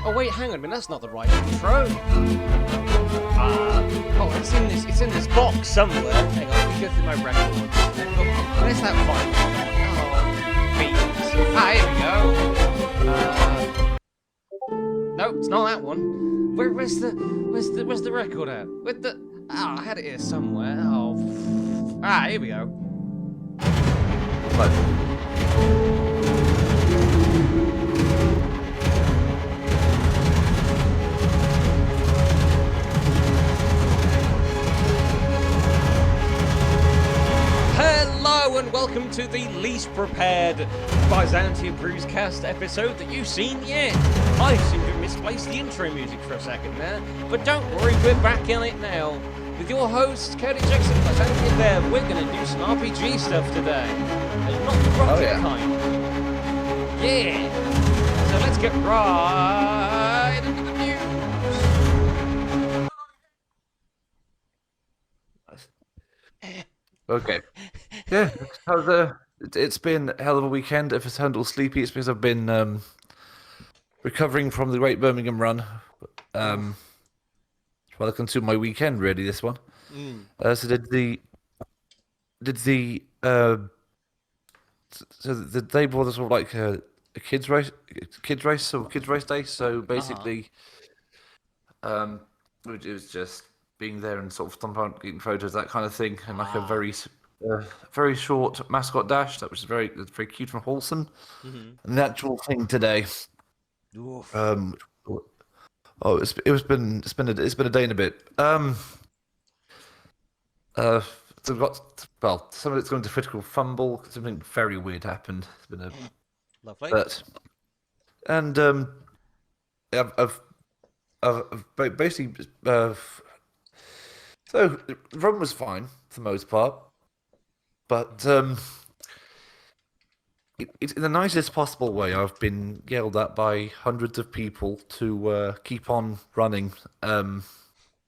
Oh wait, hang on a minute. That's not the right intro. Oh, it's in this box somewhere. Hang on, let me go through my records. Where's that file? Oh, beans. No, it's not that one. Where's the record at? I had it here somewhere. Here we go. Hello and welcome to the least prepared Byzantian Brewscast episode that you've seen yet. I seem to have misplaced the intro music for a second there, but don't worry, we're back in it now. With your host, Cody Jackson, Byzantian there, we're going to do some RPG stuff today. And not the rocket kind. Yeah! So let's get right into the news. Okay. Yeah, it's been a hell of a weekend. If it's a little sleepy, it's because I've been recovering from the Great Birmingham Run. Welcome to my weekend, really. This one. So did the day before was sort of like a kids race day. So basically, it was just being there and sort of stomping around, getting photos, that kind of thing, and like a very short mascot dash that was very cute and wholesome. And the actual thing today, it's been a day and a bit. So we've got some of it's going to critical fumble. Something very weird happened. It's been a lovely. I've basically so the run was fine for the most part, but it's in the nicest possible way. I've been yelled at by hundreds of people to keep on running for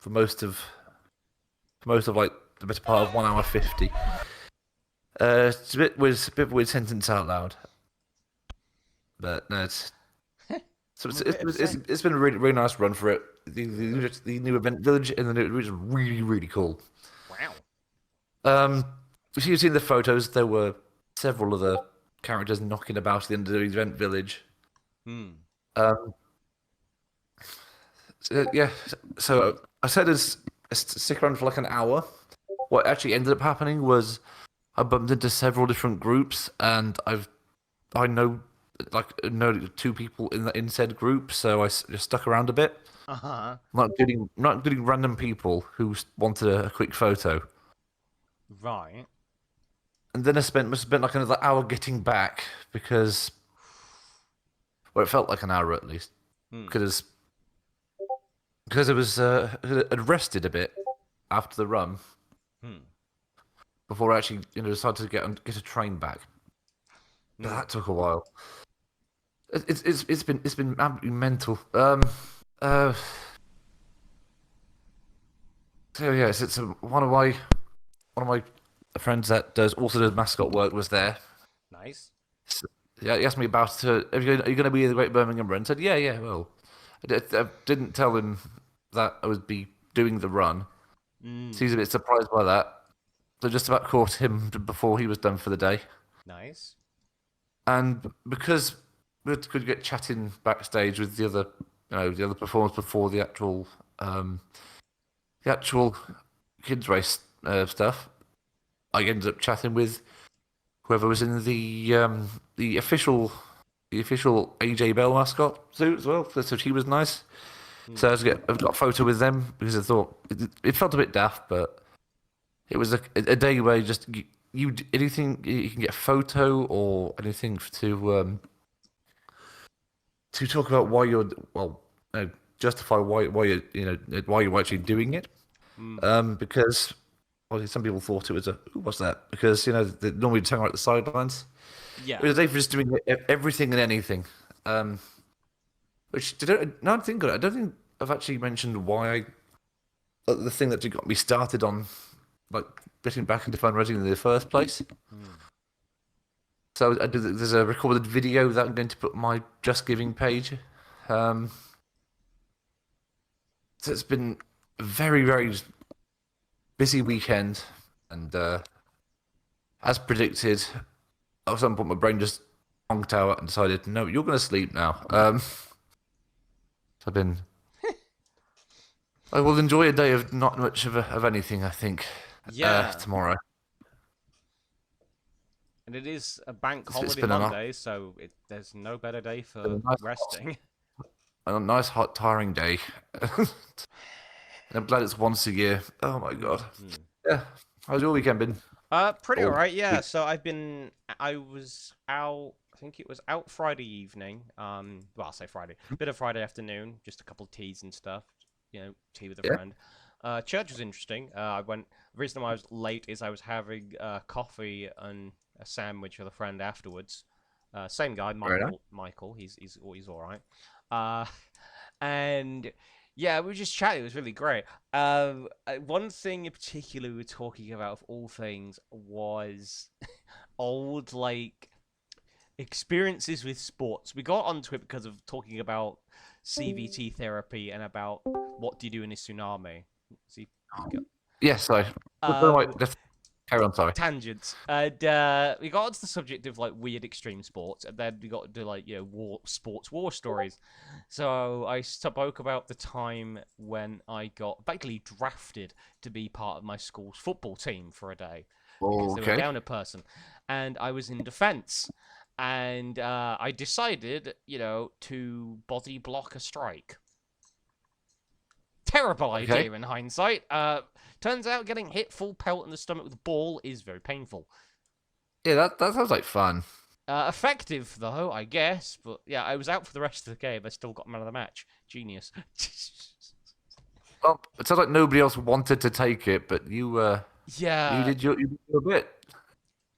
most of like the better part of 1 hour 50. It's a bit of a weird sentence out loud, but no, it's been a really, really nice run for it. The new event village and the new was really, really cool. Wow. If you've seen the photos, there were several of the characters knocking about at the end of the event village. So I said stick around for like an hour. What actually ended up happening was I bumped into several different groups, and I know two people in said group, so I just stuck around a bit. Not getting random people who wanted a quick photo. Right. And then must have spent like another hour getting back because, well, it felt like an hour at least because it was had rested a bit after the run before I actually decided to get a train back. But that took a while. It's been absolutely mental. So yes, it's one of my friends that also does mascot work was there. Nice. So, yeah, he asked me about are you going to be in the Great Birmingham Run? I said yeah. Well, I didn't tell him that I would be doing the run. So he was a bit surprised by that. So just about caught him before he was done for the day. Nice. And because we could get chatting backstage with the other performers before the actual kids race stuff, I ended up chatting with whoever was in the official AJ Bell mascot suit as well. So she was nice. So I've got a photo with them because I thought it felt a bit daft, but it was a day where anything you can get a photo or anything to talk about why you're justify why you're actually doing it. Because some people thought it was what's that? Because they normally turn out the sidelines. Yeah. It was a day for just doing everything and anything. Which I don't think I've actually mentioned why the thing that got me started on like getting back into fundraising in the first place. So there's a recorded video that I'm going to put on my Just Giving page. So it's been a very, very busy weekend, and as predicted, at some point my brain just honked out and decided, no, you're going to sleep now. So I've been. I will enjoy a day of not much of anything, I think, Yeah, tomorrow. and it is a bank It's holiday been Monday, so there's no better day a for nice, resting. hot, tiring day. And I'm glad it's once a year. Oh my god. Mhm. Yeah. How's your weekend been? Pretty Or alright, yeah. week? So I was out, I think it was out Friday evening. Well, I'll say Friday, bit of Friday afternoon, just a couple of teas and stuff. Tea with a Yeah. friend. Church was interesting. I went. The reason why I was late is I was having coffee and a sandwich with a friend afterwards. Same guy, Very nice. Michael. Michael, he's all right. Uh, and yeah, we were just chatting. It was really great. One thing in particular we were talking about, of all things, was old like experiences with sports. We got onto it because of talking about CVT therapy and about what do you do in a tsunami. See, Yes, I. um, Let's carry on. Sorry. tangents. And we got onto the subject of like weird extreme sports, and then we got to do like war stories. So I spoke about the time when I got basically drafted to be part of my school's football team for a day because they were Okay. down a person, and I was in defence. And I decided, to body block a strike. Terrible Okay. idea in hindsight. Turns out getting hit full pelt in the stomach with a ball is very painful. Yeah, that sounds like fun. Effective, though, I guess. But yeah, I was out for the rest of the game. I still got man of the match. Genius. Well, it sounds like nobody else wanted to take it, but you Yeah, did your bit.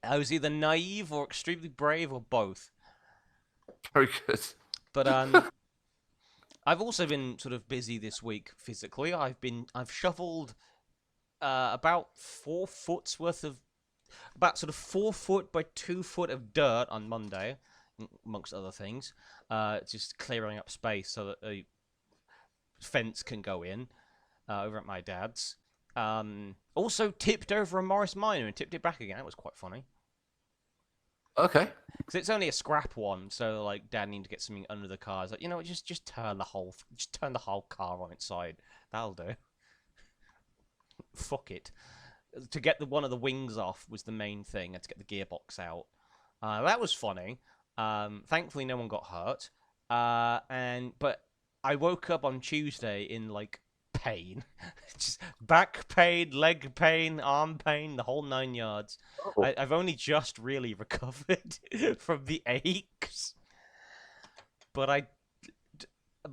I was either naive or extremely brave or both. Very good. But I've also been sort of busy this week physically. I've shoveled about 4 foot's worth of about sort of 4 foot by 2 foot of dirt on Monday, amongst other things. Just clearing up space so that a fence can go in over at my dad's. Also tipped over a Morris Minor and tipped it back again. That was quite funny. Okay. Because it's only a scrap one, so like Dad needed to get something under the car. Like, just turn the whole car on its side. That'll do. Fuck it. To get one of the wings off was the main thing. I had to get the gearbox out. That was funny. Thankfully, no one got hurt. But I woke up on Tuesday in like pain, just back pain, leg pain, arm pain, the whole 9 yards. Oh, I've only just really recovered from the aches, but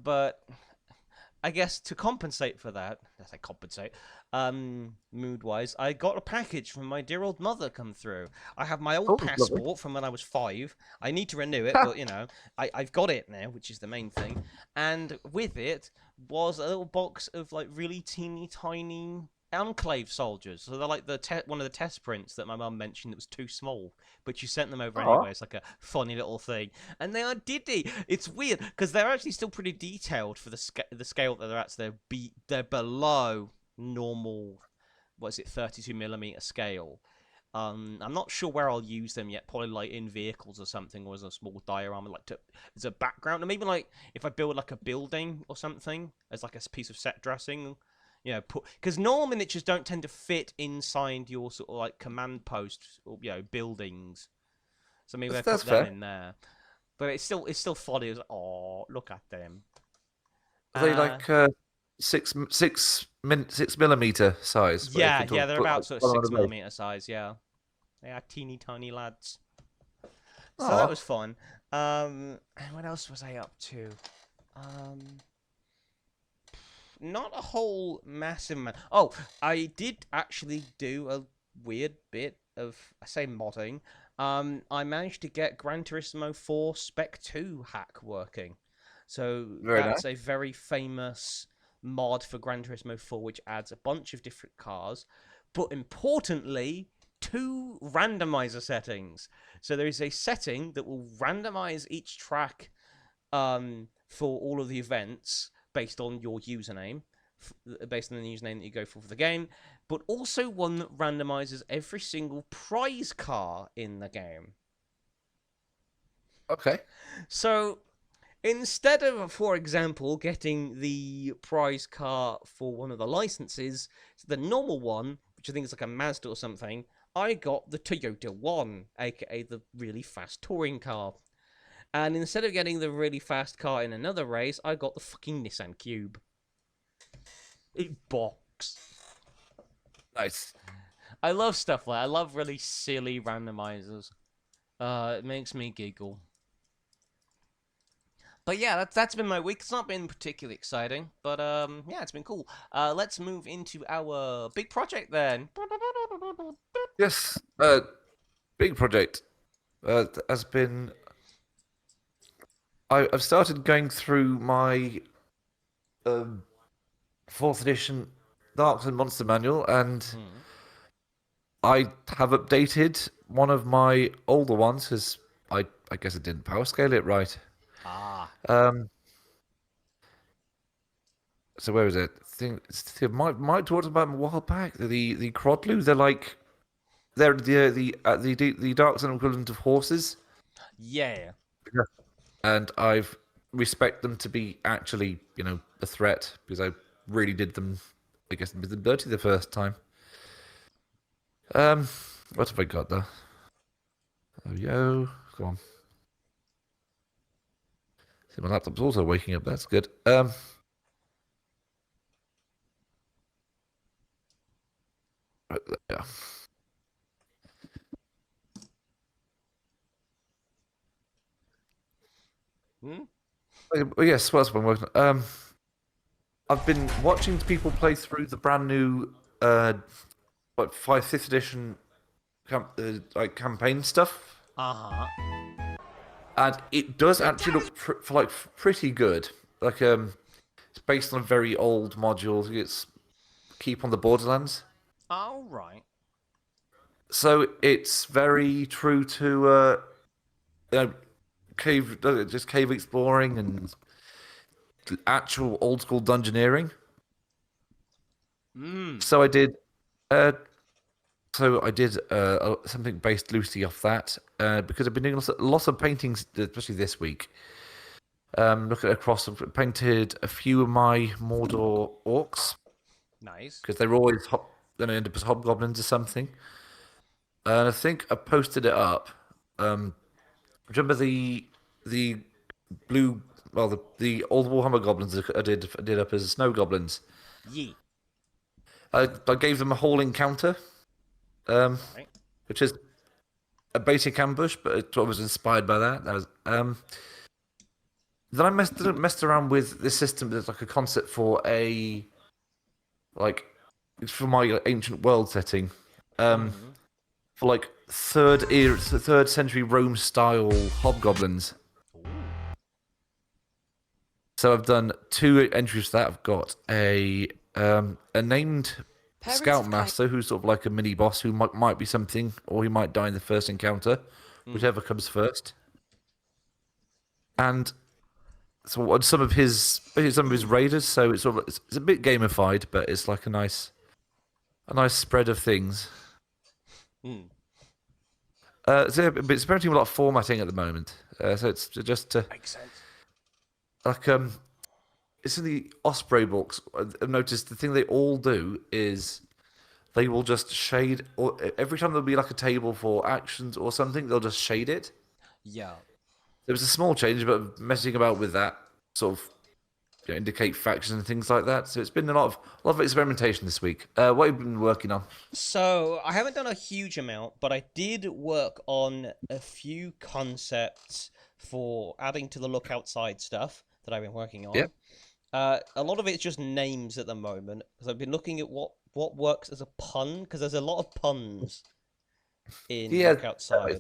but I guess to compensate for that, as I compensate, mood-wise, I got a package from my dear old mother come through. I have my old lovely. passport from when I was 5. I need to renew it, but I've got it now, which is the main thing. And with it was a little box of like really teeny tiny Enclave soldiers. So they're like one of the test prints that my mum mentioned that was too small, but she sent them over Aw. anyway. It's like a funny little thing, and they are diddy. It's weird because they're actually still pretty detailed for the scale that they're at. So they're below normal. What is it, 32mm scale? I'm not sure where I'll use them yet. Probably like in vehicles or something, or as a small diorama, like as a background, or maybe like if I build like a building or something as like a piece of set dressing. Because normal miniatures don't tend to fit inside your sort of like command posts or buildings. So maybe I That's put them fair. in there. But it's still funny. It's like, oh, look at them. Are they Uh, like 6 millimeter size, where you yeah, can yeah, they're put about like sort of one on six a base? millimeter size. Yeah, they are teeny tiny lads. So that Oh, was fun. And what else was I up to? Um, Not a whole massive amount. Oh, I did actually do a weird bit of, I say, modding. I managed to get Gran Turismo 4 Spec 2 hack working. So very nice. that's a very famous mod for Gran Turismo 4, which adds a bunch of different cars, but importantly, 2 randomizer settings. So there is a setting that will randomize each track for all of the events based on your username. based on the username that you go for the game, but also one that randomizes every single prize car in the game. Okay. So instead of, for example, getting the prize car for one of the licenses, the normal one, which I think is like a Mazda or something, I got the Toyota 1, aka the really fast touring car. And instead of getting the really fast car in another race, I got the fucking Nissan Cube. It box. Nice. I love stuff like I love really silly randomizers. It makes me giggle. But yeah, that's been my week. It's not been particularly exciting, but yeah, it's been cool. Let's move into our big project then. Yes. Big project. Has been. I've started going through my fourth edition Darks and Monster Manual, and I have updated one of my older ones because I guess I didn't power scale it right. Ah, So where is it? Might talked about them a while back. The Crodlu. They're the Darks and equivalent of horses, yeah. and I've respect them to be actually a threat because I really did them. I guess with the dirty the first time. What have I got though? Oh, yo, go on. See, my laptop's also waking up. That's good. Right there. Hmm? Well, yes, what else have I been working on? I've been watching people play through the brand new, fifth edition, campaign stuff, Uh-huh. and it does actually look pretty good. It's based on a very old module. It's Keep on the Borderlands, All right. so it's very true to cave exploring and actual old school dungeoneering. So I did. Uh, something based loosely off that because I've been doing lots of paintings, especially this week. Looking across, I've painted a few of my Mordor orcs Nice. because they were always going to end up as hobgoblins or something. And I think I posted it up. Remember the blue, well, the old Warhammer goblins I did up as snow goblins. Ye. I gave them a whole encounter, Right. which is a basic ambush, but I was inspired by that. Then I messed around with this system that's like a concept for it's for my ancient world setting, for like third century Rome style hobgoblins. Ooh. So I've done 2 entries for that. I've got a named Scoutmaster who's sort of like a mini boss who might be something, or he might die in the first encounter, whichever comes first. And so on some of his raiders, so it's it's a bit gamified, but it's like a nice spread of things. So but it's apparently a lot of formatting at the moment. So it's just to Makes sense. like it's in the Osprey books. I've noticed the thing they all do is they will just shade, or every time there'll be like a table for actions or something, they'll just shade it. Yeah. There was a small change, but messing about with that sort of indicate factions and things like that. So it's been a lot of experimentation this week. What have you been working on? So I haven't done a huge amount, but I did work on a few concepts for adding to the look outside stuff that I've been working on. Yeah. A lot of it's just names at the moment because I've been looking at what works as a pun because there's a lot of puns in look outside.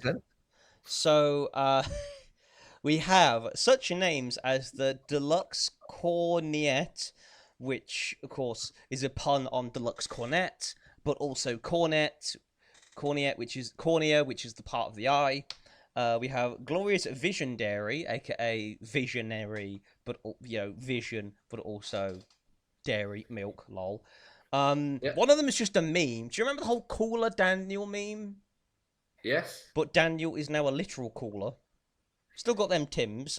So we have such names as the Deluxe Cornet, which of course is a pun on Deluxe Cornet, but also Cornet, which is cornea, which is the part of the eye. We have Glorious Visionary, aka visionary, but vision, but also dairy milk. Lol. Yeah. One of them is just a meme. Do you remember the whole cooler Daniel meme? Yes. But Daniel is now a literal cooler. Still got them Tims,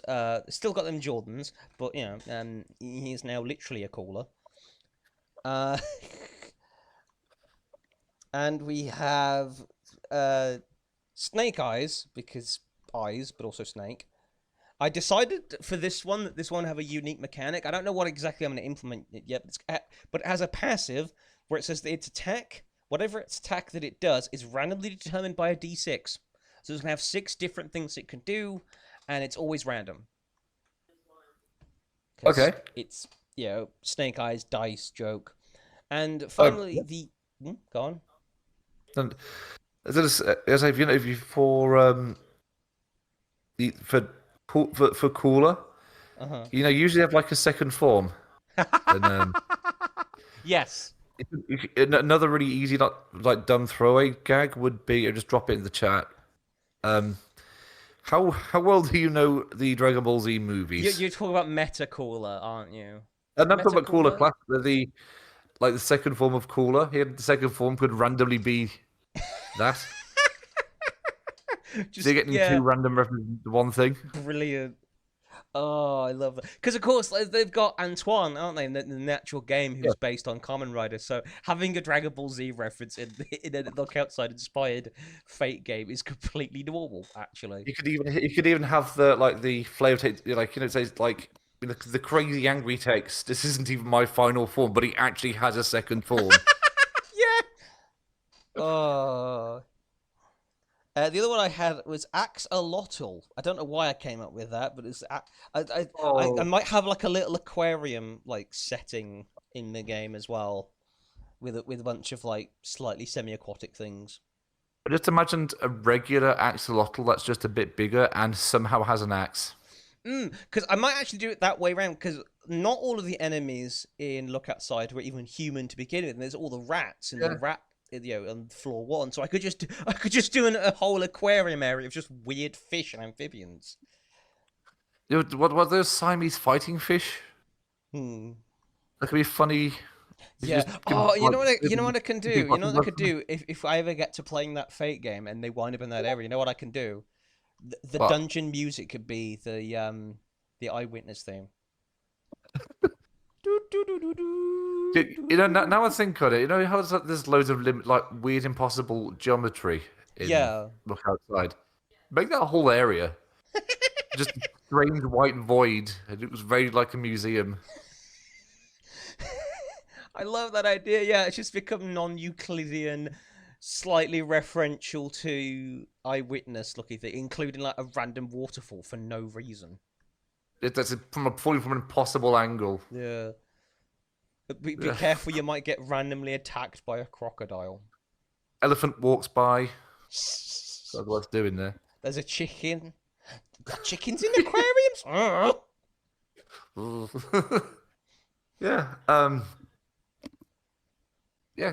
still got them Jordans, but he is now literally a cooler. Uh, and we have Snake Eyes because eyes, but also snake. I decided for this one that this one have a unique mechanic. I don't know what exactly I'm going to implement it yet, but it has a passive where it says that its attack, whatever its attack that it does, is randomly determined by a d6. So it's going to have 6 different things it can do, and it's always random. Okay. It's, Snake Eyes dice joke. And finally, go on. And as if you for cooler, usually have like a second form, and Yes. another really easy not like dumb throwaway gag would be, or just drop it in the chat. How well do you know the Dragon Ball Z movies? You're talking about Meta Cooler, aren't you? I'm not talking about cooler class. The second form of cooler. Here, the second form could randomly be that. Just, so you're getting 2 random references to one thing. Brilliant. Oh, I love that. Because, of course, they've got Antoine, aren't they, in the actual game, who's based on Kamen Rider. So having a Dragon Ball Z reference in a Look Outside inspired Fate game is completely normal, actually. You could even have the flavor text, it says the crazy angry text. This isn't even my final form, but he actually has a second form. Yeah. Oh. The other one I had was Axolotl. I don't know why I came up with that, but it's I might have like a little aquarium like setting in the game as well, with a bunch of like slightly semi-aquatic things. I just imagined a regular axolotl that's just a bit bigger and somehow has an axe. Because I might actually do it that way around. Because not all of the enemies in Look Outside were even human to begin with. And there's all the rats and the rat. On floor 1, so I could just do a whole aquarium area of just weird fish and amphibians. What are those Siamese fighting fish? That could be funny. Yeah. Oh, you know what I can do? You know what I could do if I ever get to playing that Fate game and they wind up in that area. You know what I can do? The dungeon music could be the Eyewitness theme. Now I think on it, how there's loads of weird, impossible geometry in Look Outside. Make that whole area just a strange white void, and it was very like a museum. I love that idea. Yeah, it's just become non-Euclidean, slightly referential to Eyewitness looking thing, including like a random waterfall for no reason. That's from an impossible angle. Yeah. Be careful, you might get randomly attacked by a crocodile. Elephant walks by. That's what it's doing there. There's a chicken. Got chickens in aquariums? Yeah. Yeah.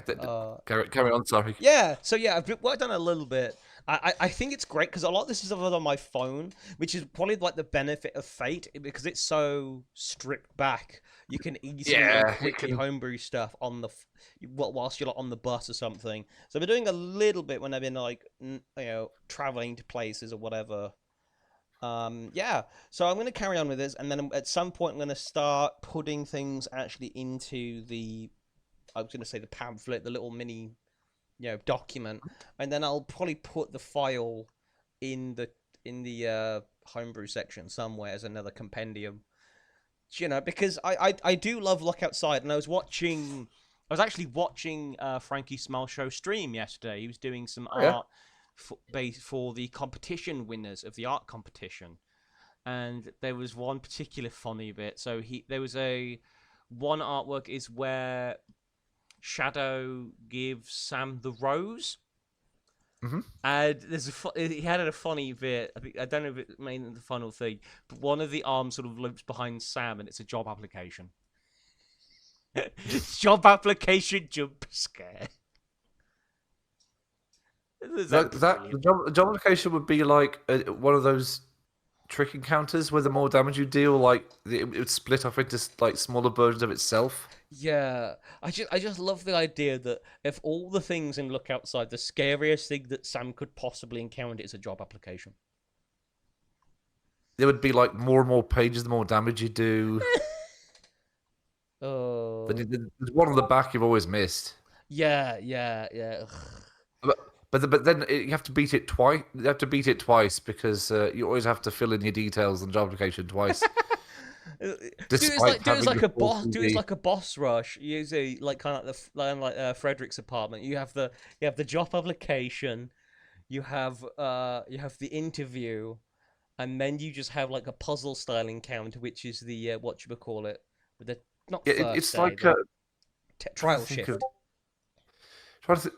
Carry on. Sorry. Yeah. So I've worked on it a little bit. I think it's great because a lot of this is on my phone, which is probably like the benefit of Fate because it's so stripped back. You can easily and quickly homebrew stuff on whilst you're on the bus or something. So I've been doing a little bit when I've been traveling to places or whatever. So I'm going to carry on with this, and then at some point I'm going to start putting things actually into the pamphlet, the little mini document, and then I'll probably put the file in the homebrew section somewhere as another compendium. Because I do love Look Outside, and I was actually watching Frankie Smile Show stream yesterday. He was doing some art for the competition winners of the art competition, and there was one particular funny bit. So there was one artwork is where Shadow gives Sam the rose, and he had a funny bit. I don't know if it made the final thing, but one of the arms sort of loops behind Sam, and it's a job application. Job application jump scare. The job application would be like one of those trick encounters where the more damage you deal, like it would split off into like smaller versions of itself. Yeah, I just love the idea that if all the things in Look Outside, the scariest thing that Sam could possibly encounter is a job application. There would be like more and more pages, the more damage you do. But Oh, there's one on the back you've always missed. yeah, yeah, yeah. Ugh. But then you have to beat it twice. You have to beat it twice because you always have to fill in your details on job application twice, despite Do it as having like the a full boss. Do it as CD. like a boss rush. Use a like kind of Frederick's apartment. You have the job application. You have the interview, and then you just have like a puzzle style encounter, which is the what you would call it, with the not Yeah, first it's day, like the trying to trial think shift. of trying to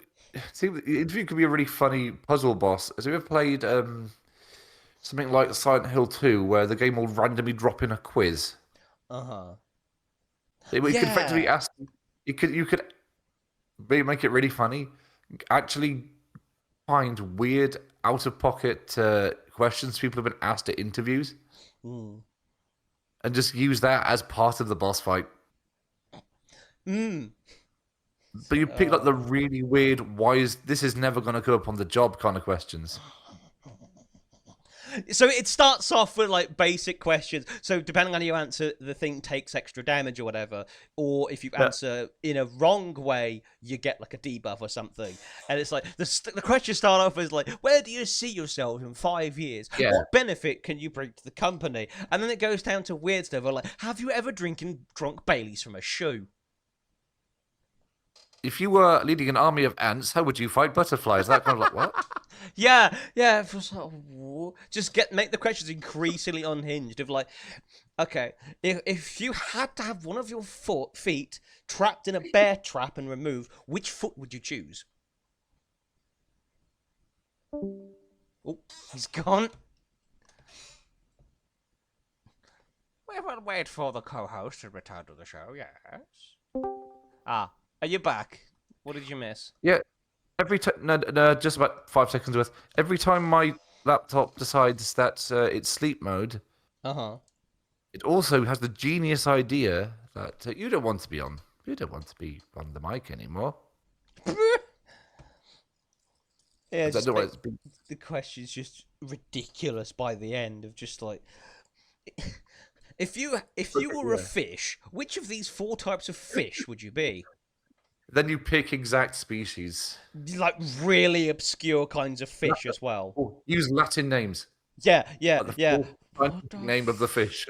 see. The interview could be a really funny puzzle boss. Have you ever played something like Silent Hill 2, where the game will randomly drop in a quiz? Uh huh. It could effectively Yeah. ask. You could make it really funny. Actually, find weird out of pocket questions people have been asked at interviews, Mm. and just use that as part of the boss fight. Mm. But you pick like the Uh, really weird, why is this is never going to go up on the job kind of questions. So it starts off with like basic questions. So depending on how you answer, the thing takes extra damage or whatever. Or if you Yeah, answer in a wrong way, you get like a debuff or something. And it's like the questions start off as like, where do you see yourself in 5 years? yeah. What benefit can you bring to the company? And then it goes down to weird stuff like, have you ever drunk Baileys from a shoe? If you were leading an army of ants, how would you fight butterflies? That kind of like what? Yeah, yeah. Just make the questions increasingly unhinged. Of like, okay, if you had to have one of your feet trapped in a bear trap and removed, which foot would you choose? Oh, he's gone. We will wait for the co-host to return to the show. Yes. Ah, are you back? What did you miss? Yeah. Every time, no, just about 5 seconds worth. Every time my laptop decides that it's sleep mode, Uh huh. it also has the genius idea that you don't want to be on. You don't want to be on the mic anymore. Yeah, I don't just know why it's been. the question's just ridiculous by the end of just like if you were a Yeah. fish, which of these four types of fish would you be? Then you pick exact species. Like really obscure kinds of fish as well. Oh, use Latin names. Yeah, yeah, Like the yeah. full What scientific the name of the fish.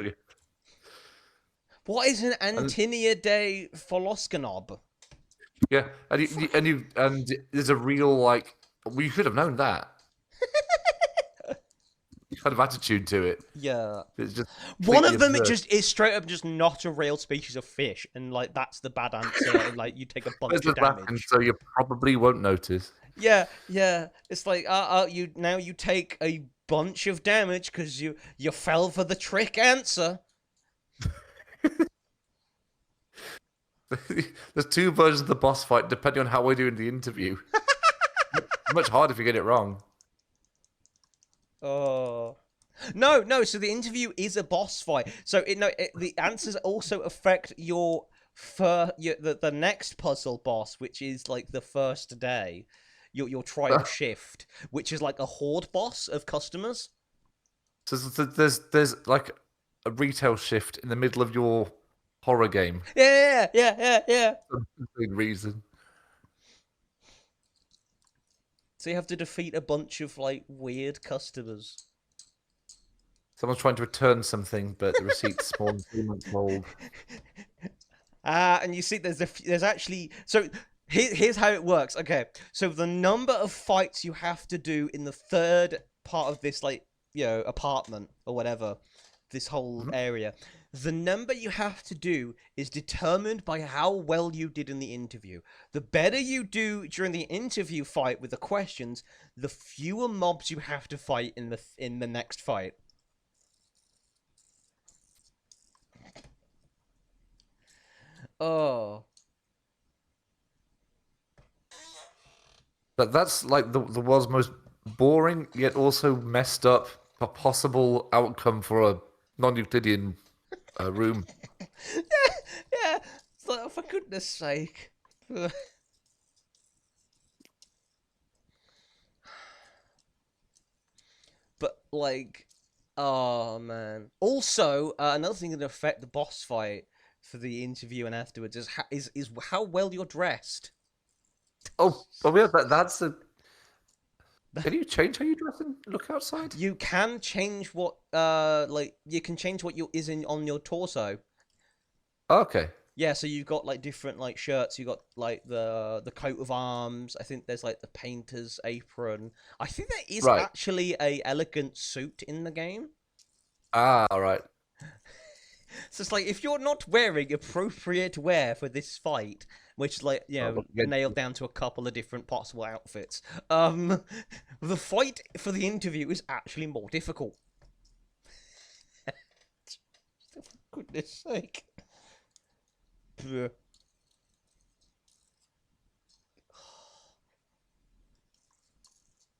What is an And Antinidae pholoscanob? yeah, and there's a real like we should have known that kind of attitude to it. Yeah. It's just One completely of them it absurd. just is straight up just not a real species of fish, and like that's the bad answer, and like you take a bunch It's of just Latin, damage. so you probably won't notice. Yeah, yeah. It's like you take a bunch of damage because you fell for the trick answer. There's two versions of the boss fight depending on how we do in the interview. Much harder if you get it wrong. Oh. No, no. So the interview is a boss fight. So the answers also affect the next puzzle boss, which is like the first day, your trial shift, which is like a horde boss of customers. So there's like a retail shift in the middle of your horror game. Yeah, yeah, yeah, yeah. For some stupid reason. So you have to defeat a bunch of like weird customers. Someone's trying to return something, but the receipt's small and 3 months old. And you see, there's actually so here's how it works. Okay, so the number of fights you have to do in the third part of this, like apartment or whatever, this whole area, the number you have to do is determined by how well you did in the interview. The better you do during the interview fight with the questions, the fewer mobs you have to fight in the next fight. Oh. That's like the world's most boring yet also messed up a possible outcome for a non-Euclidean room. Yeah. It's like, oh, for goodness sake. But like, oh man. Also, another thing that affect the boss fight for the interview and afterwards is how well you're dressed. Oh yeah, that's a. Can you change how you dress and look outside? You can change what like you can change what you is in on your torso. Okay. Yeah, so you've got like different like shirts. You got like the coat of arms. I think there's like the painter's apron. I think there is Right. actually a elegant suit in the game. Ah, all right. So it's like if you're not wearing appropriate wear for this fight, which like Well, again, nailed down to a couple of different possible outfits, the fight for the interview is actually more difficult. For goodness sake.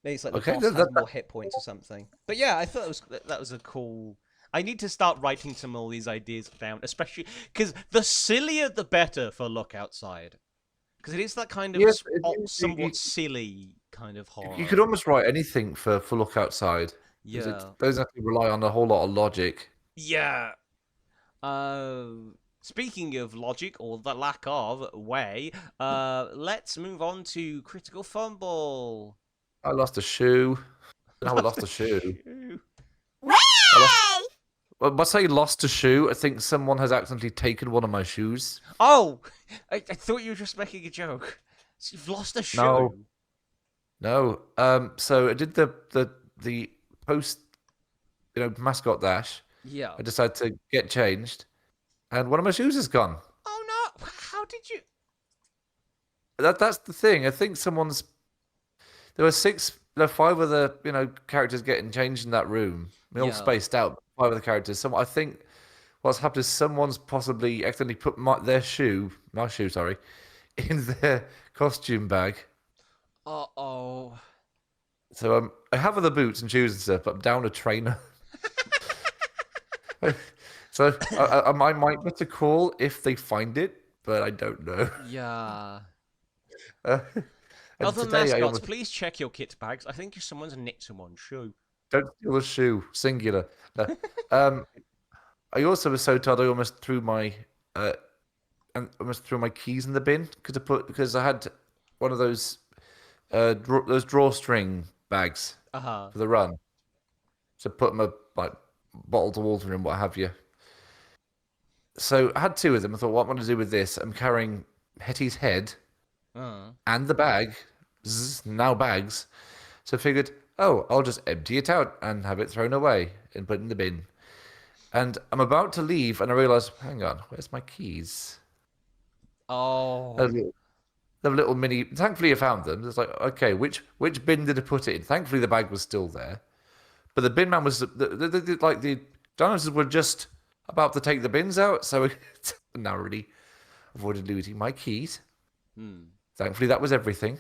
Maybe it's like the okay. boss has more hit points or something. But yeah, I thought that was a cool. I need to start writing some of all these ideas down, especially because the sillier the better for Look Outside, because it is that kind of Yes, somewhat silly kind of you horror. could almost write anything for look outside because it Yeah, doesn't have to rely on a whole lot of logic. yeah. Speaking of logic or the lack of way, let's move on to Critical Fumble. I lost a shoe. How I lost a shoe. Shoe. I lost. Well, by saying lost a shoe, I think someone has accidentally taken one of my shoes. Oh, I thought you were just making a joke. So you've lost a No, shoe. no. So I did the post, mascot dash. Yeah. I decided to get changed, and one of my shoes is gone. Oh no! How did you? That's the thing. I think someone's. There were five of the characters getting changed in that room. They're all Yeah. spaced out. Five of the characters. I think what's happened is someone's possibly accidentally put my shoe, sorry, in their costume bag. Uh-oh. So I have other boots and shoes and stuff, but I'm down a trainer. So I might get a call if they find it, but I don't know. Yeah. Uh, and Other today I mascots, almost please check your kit bags. I think someone's nicked someone's shoe. don't steal a shoe, singular. No. I also was so tired I almost threw my keys in the bin because I had one of those those drawstring bags Uh-huh. for the run. So put my like bottles of water in, what have you. So I had two of them. I thought, what am I going to do with this? I'm carrying Hetty's head and the bag. Now bags. So I figured, oh, I'll just empty it out and have it thrown away and put it in the bin. And I'm about to leave, and I realise, hang on, where's my keys? Oh. The little mini. Thankfully, I found them. It's like, okay, which bin did I put it in? Thankfully, the bag was still there, but the bin man was the dinosaurs were just about to take the bins out, so I narrowly avoided losing my keys. Thankfully, that was everything.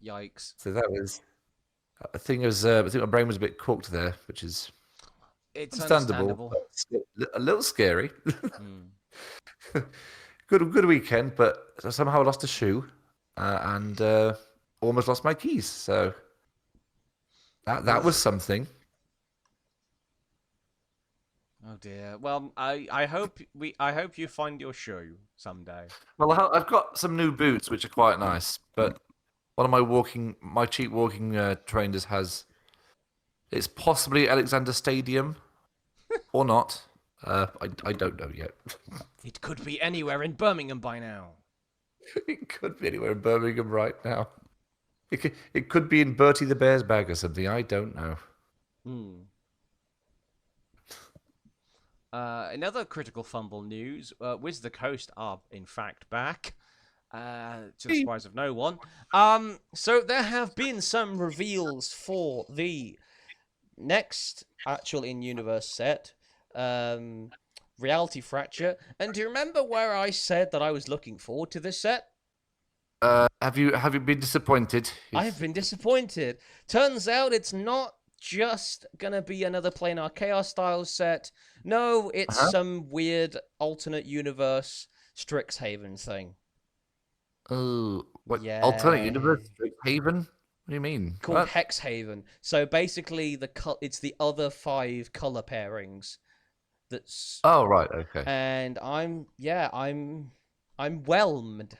Yikes. So that was. I think my brain was a bit cooked there, which is It's understandable. understandable. But a little scary. Good weekend, but somehow I lost a shoe and almost lost my keys. So that was something. Oh dear. Well, I hope you find your shoe someday. Well, I've got some new boots which are quite nice, but one of my cheap walking trainers has. It's possibly Alexander Stadium, or not. I don't know yet. It could be anywhere in Birmingham by now. It could be anywhere in Birmingham right now. It could be in Bertie the Bear's bag or something. I don't know. Another critical fumble news. Wiz the Coast are in fact back. To the surprise of no one. So there have been some reveals for the next actual in-universe set, Reality Fracture. And do you remember where I said that I was looking forward to this set? Have you been disappointed? I have been disappointed. Turns out it's not just gonna be another planar chaos style set. No, it's Uh-huh. some weird alternate universe Strixhaven thing. Oh, what alternate Yeah. universe? Haven? What do you mean? Called What? Hexhaven. So basically, it's the other 5 color pairings. That's Oh, right. Okay. and I'm whelmed.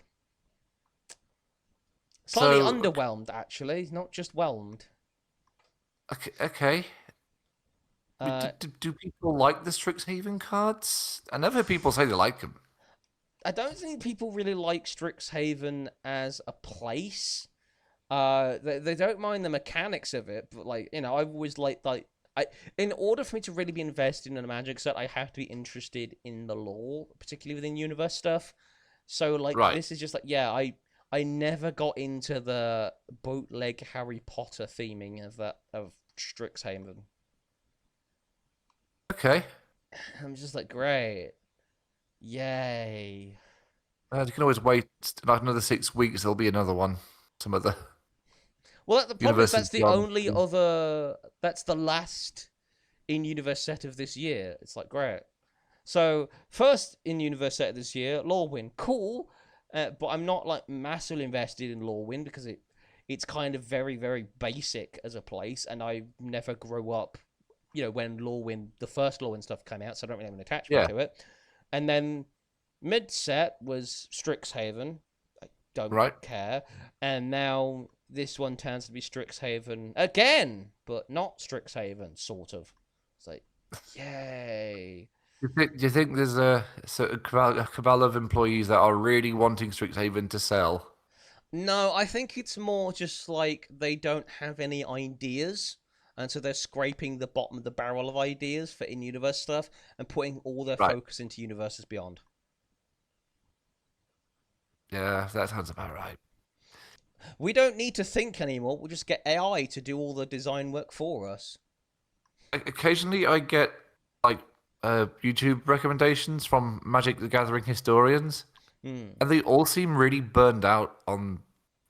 Slightly So, underwhelmed, actually, not just whelmed. okay. I mean, Uh, do people like the Strixhaven cards? I never heard people say they like them. I don't think people really like Strixhaven as a place. They don't mind the mechanics of it, but like I've always like I in order for me to really be invested in a Magic set, I have to be interested in the lore, particularly within universe stuff. So like Right. this is just like I never got into the bootleg Harry Potter theming of Strixhaven. Okay. I'm just like great, yay. You can always wait like another 6 weeks. There'll be another one. Some other Well, the problem is universes that's the beyond. only other that's the last in universe set of this year. It's like great. So first in universe set of this year, Lorwyn, cool, but I'm not like massively invested in Lorwyn because it's kind of very basic as a place, and I never grew up, when Lorwyn the first Lorwyn stuff came out, so I don't really have an attachment Yeah. to it. And then mid set was Strixhaven. I don't Right. care, and now this one turns to be Strixhaven again, but not Strixhaven, sort of. It's like, yay. Do you think there's a cabal of employees that are really wanting Strixhaven to sell? No, I think it's more just like they don't have any ideas. And so they're scraping the bottom of the barrel of ideas for in universe stuff and putting all their Right. focus into universes beyond. Yeah, that sounds about right. We don't need to think anymore. We'll just get AI to do all the design work for us. Occasionally, I get like YouTube recommendations from Magic the Gathering historians, Hmm. and they all seem really burned out on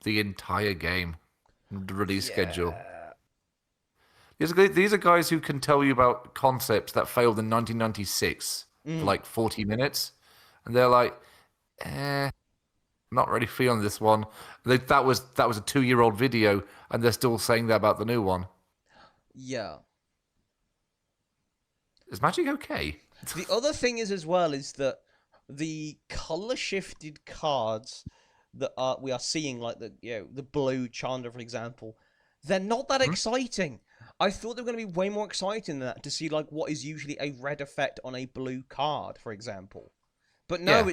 the entire game, the release schedule. Yeah. These are guys who can tell you about concepts that failed in 1996 for Hmm. like 40 minutes, and they're like, not really feeling this one. That was a 2-year-old video, and they're still saying that about the new one. Yeah. Is Magic okay? The other thing is as well is that the color shifted cards that we are seeing, like the blue Chandra, for example, they're not that Hmm? exciting. I thought they were going to be way more exciting than that to see like what is usually a red effect on a blue card, for example. But no, Yeah.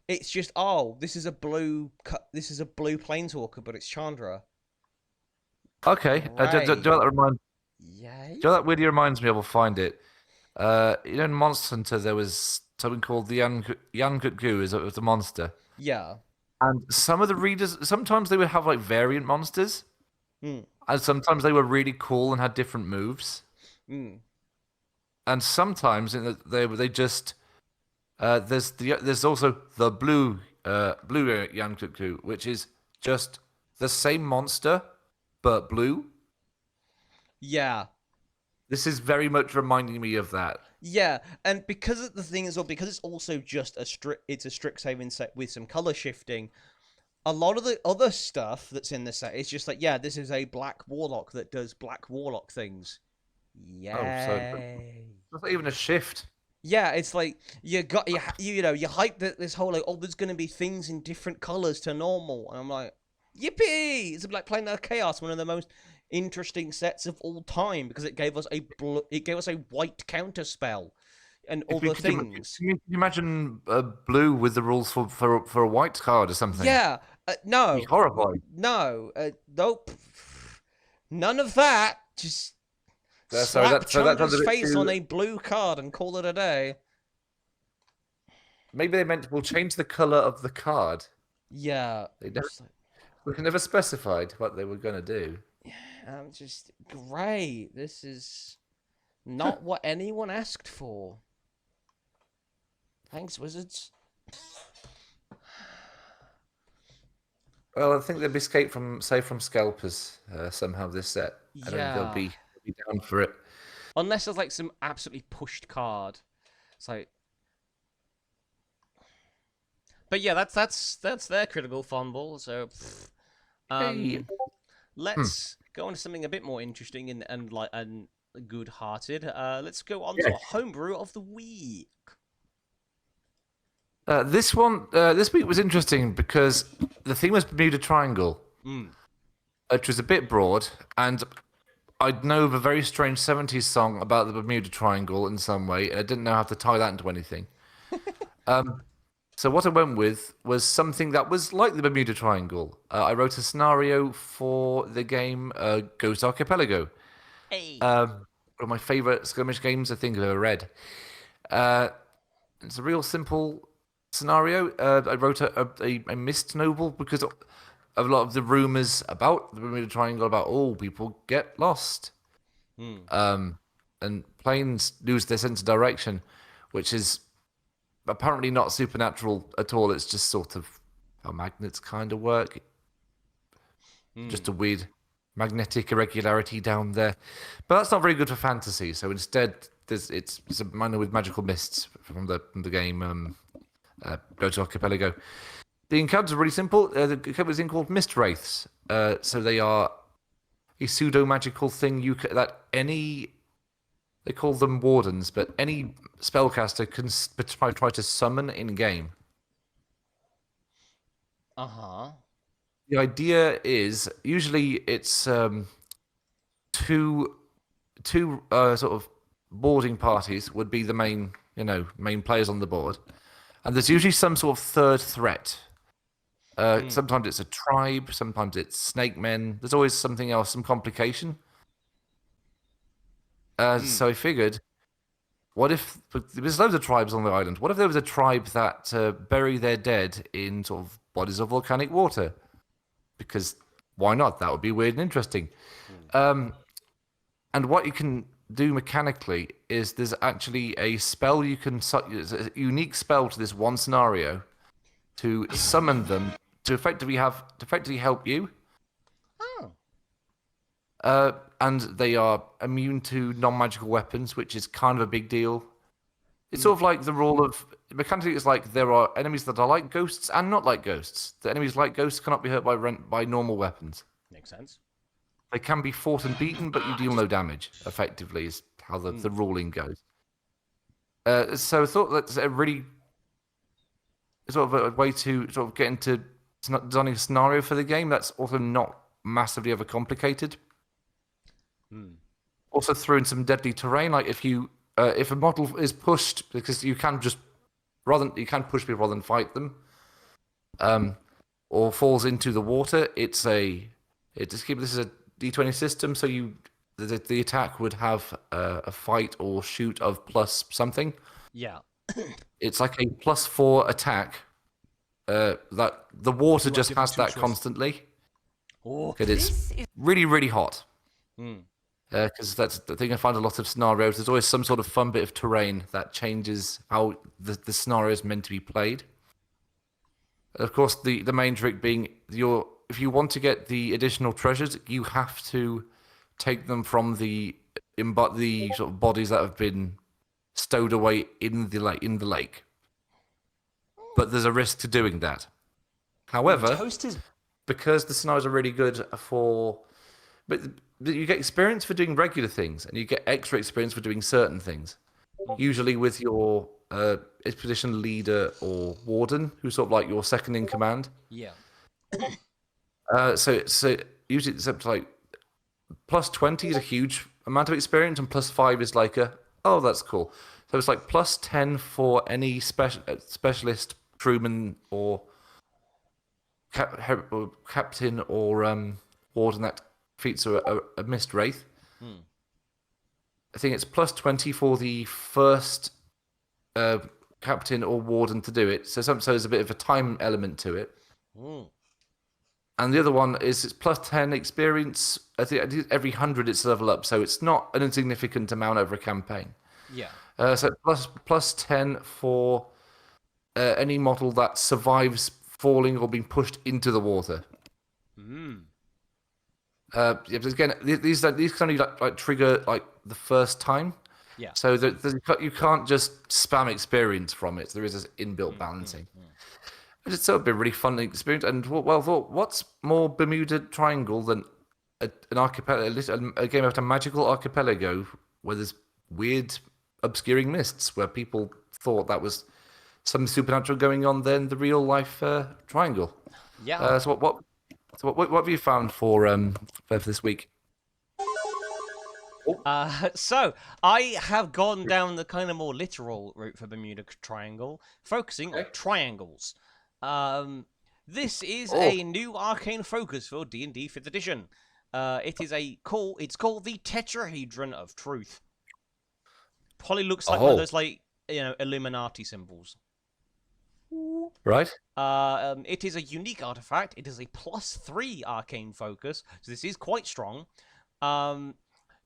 it's just oh, this is a blue planeswalker, but it's Chandra. Okay. Do you know what that Great. reminds? Yay. Do you know what that really reminds me of? I'll find it. In Monster Hunter, there was something called the Young Goo. Is it was a monster, Yeah. and some of the readers sometimes they would have like variant monsters, Hmm. and sometimes they were really cool and had different moves, Hmm. and sometimes they just there's also the blue Young Goo, which is just the same monster but blue. Yeah. This is very much reminding me of that. Yeah, and because the thing is, well, because it's also just it's a Strixhaven set with some color shifting. A lot of the other stuff that's in the set is just like, yeah, this is a black warlock that does black warlock things. Oh, so Yay! that's not even a shift. Yeah, it's like you hype this whole like, oh, there's gonna be things in different colors to normal, and I'm like, yippee! It's like playing the chaos, one of the most interesting sets of all time because it gave us a white counter spell and other things. Can you imagine blue with the rules for a white card or something? Yeah, Be no, horrifying. no, nope, none of that. Just So slap that sounds Chandra's a bit face on too. a blue card and call it a day. Maybe they meant we'll change the color of the card. Yeah, They never, just like, they never specified what they were gonna do. just great. This is not what anyone asked for. Thanks, wizards. Well, I think they'll be escaped from safe from scalpers somehow this set. I don't think they'll Yeah. be be down for it. Unless there's like some absolutely pushed card. It's like, but yeah, that's their critical fumble. So, Hey. let's go on to something a bit more interesting and good-hearted. Let's go on to Yes. a homebrew of the week. This week was interesting because the theme was Bermuda Triangle, which was a bit broad, and I know of a very strange 70s song about the Bermuda Triangle in some way, and I didn't know how to tie that into anything. So what I went with was something that was like the Bermuda Triangle. I wrote a scenario for the game Ghost Archipelago. Hey. One of my favourite skirmish games I think I've ever read. It's a real simple scenario. I wrote a mist novel because of a lot of the rumours about the Bermuda Triangle, about people get lost, and planes lose their sense of direction, which is apparently not supernatural at all. It's just sort of how magnets kind of work. Just a weird magnetic irregularity down there. But that's not very good for fantasy. So instead, it's a manner with magical mists from the game Go to Archipelago. The encounters are really simple. The encounter is called Mist Wraiths. So they are a pseudo-magical thing they call them wardens, but any spellcaster can try to summon in-game. Uh-huh. The idea is, usually it's two sort of boarding parties would be the main players on the board. And there's usually some sort of third threat. Sometimes it's a tribe, sometimes it's snake men. There's always something else, some complication. So I figured, what if there's loads of tribes on the island? What if there was a tribe that bury their dead in sort of bodies of volcanic water? Because why not? That would be weird and interesting. And what you can do mechanically is there's actually a spell it's a unique spell to this one scenario to summon them to effectively help you. And they are immune to non-magical weapons, which is kind of a big deal. It's sort of like the rule of mechanically. It's like there are enemies that are like ghosts and not like ghosts. The enemies like ghosts cannot be hurt by normal weapons. Makes sense. They can be fought and beaten, but you deal no damage. Effectively, is how the ruling goes. So I thought that's a really sort of a way to sort of get into designing a scenario for the game that's also not massively overcomplicated. Also threw in some deadly terrain, like if a model is pushed, because you can push people rather than fight them, or falls into the water. This is a D20 system, so the attack would have a fight or shoot of plus something. Yeah. It's like a +4 attack. That the water just has that constantly. Because it's really, really hot. Because that's the thing I find a lot of scenarios. There's always some sort of fun bit of terrain that changes how the scenario is meant to be played. And of course, the main trick being if you want to get the additional treasures, you have to take them from the sort of bodies that have been stowed away in the lake. But there's a risk to doing that. However, because the scenarios are really good but you get experience for doing regular things, and you get extra experience for doing certain things. Usually with your expedition leader or warden, who's sort of like your second in command. Yeah. So usually it's up to like +20 is a huge amount of experience, and +5 is like that's cool. So it's like +10 for any specialist crewman or captain or warden that defeats a mist wraith. I think it's +20 for the first captain or warden to do it. So there's a bit of a time element to it. And the other one is it's +10 experience. I think every 100 it's level up, so it's not an insignificant amount over a campaign. Yeah. So +10 for any model that survives falling or being pushed into the water. Yeah, but again, these can only like trigger like the first time. Yeah. So you can't just spam experience from it. There is this inbuilt Mm. balancing. It's sort of been a really fun experience. And well, thought, what's more Bermuda Triangle than an archipelago, a game about a magical archipelago where there's weird, obscuring mists, where people thought that was something supernatural going on than the real life triangle. Yeah. So what have you found for this week? So I have gone down the kind of more literal route for Bermuda Triangle, focusing on Okay. triangles. This is Oh. a new arcane focus for D&D 5th edition. It's called the Tetrahedron of Truth. Probably looks like one of Oh. those Illuminati symbols. Right. It is a unique artifact. It is a +3 arcane focus, so this is quite strong.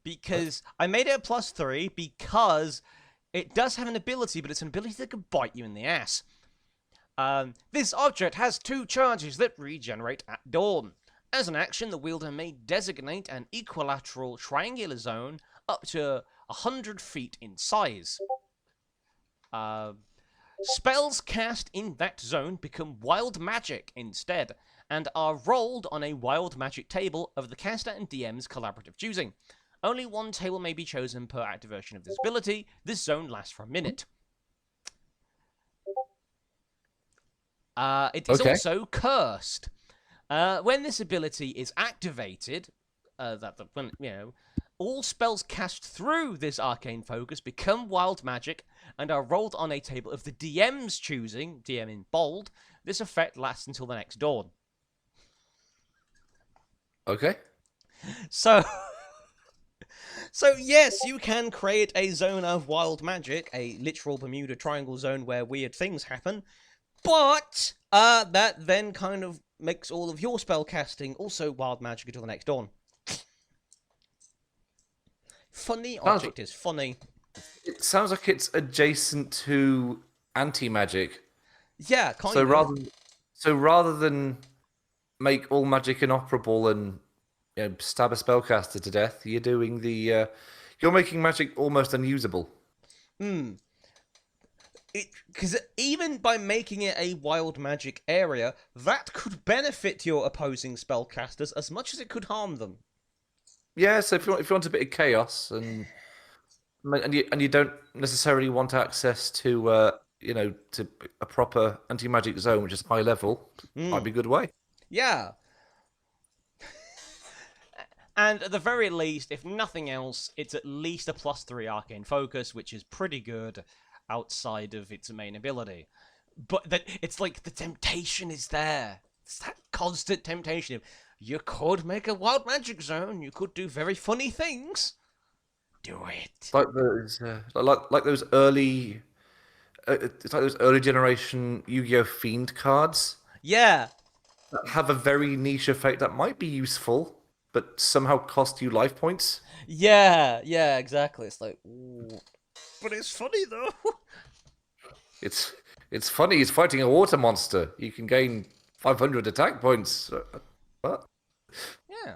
Because I made it a +3 because it does have an ability, but it's an ability that can bite you in the ass. This object has 2 charges that regenerate at dawn. As an action, the wielder may designate an equilateral triangular zone up to 100 feet in size. Spells cast in that zone become wild magic instead, and are rolled on a wild magic table of the caster and DM's collaborative choosing. Only 1 table may be chosen per activation of this ability. This zone lasts for a minute. It is Okay. also cursed. When this ability is activated, all spells cast through this arcane focus become wild magic and are rolled on a table of the DM's choosing, DM in bold. This effect lasts until the next dawn. Okay. So, so yes, you can create a zone of wild magic, a literal Bermuda Triangle zone where weird things happen, but that then kind of makes all of your spell casting also wild magic until the next dawn. Funny object is funny. It sounds like it's adjacent to anti-magic. Yeah, kind So of. rather than make all magic inoperable and stab a spellcaster to death, you're making magic almost unusable. Because even by making it a wild magic area, that could benefit your opposing spellcasters as much as it could harm them. Yeah, so if you want a bit of chaos and you don't necessarily want access to to a proper anti-magic zone, which is high level, might be a good way. Yeah. And at the very least, if nothing else, it's at least a +3 arcane focus, which is pretty good outside of its main ability. But it's like the temptation is there. It's that constant temptation of, you could make a wild magic zone, you could do very funny things. Do it. Like those, like those early, it's like those early generation Yu-Gi-Oh! Fiend cards Yeah. that have a very niche effect that might be useful, but somehow cost you life points. Yeah, exactly. It's like, ooh. But it's funny though. It's funny. He's fighting a water monster. You can gain 500 attack points. What? Yeah.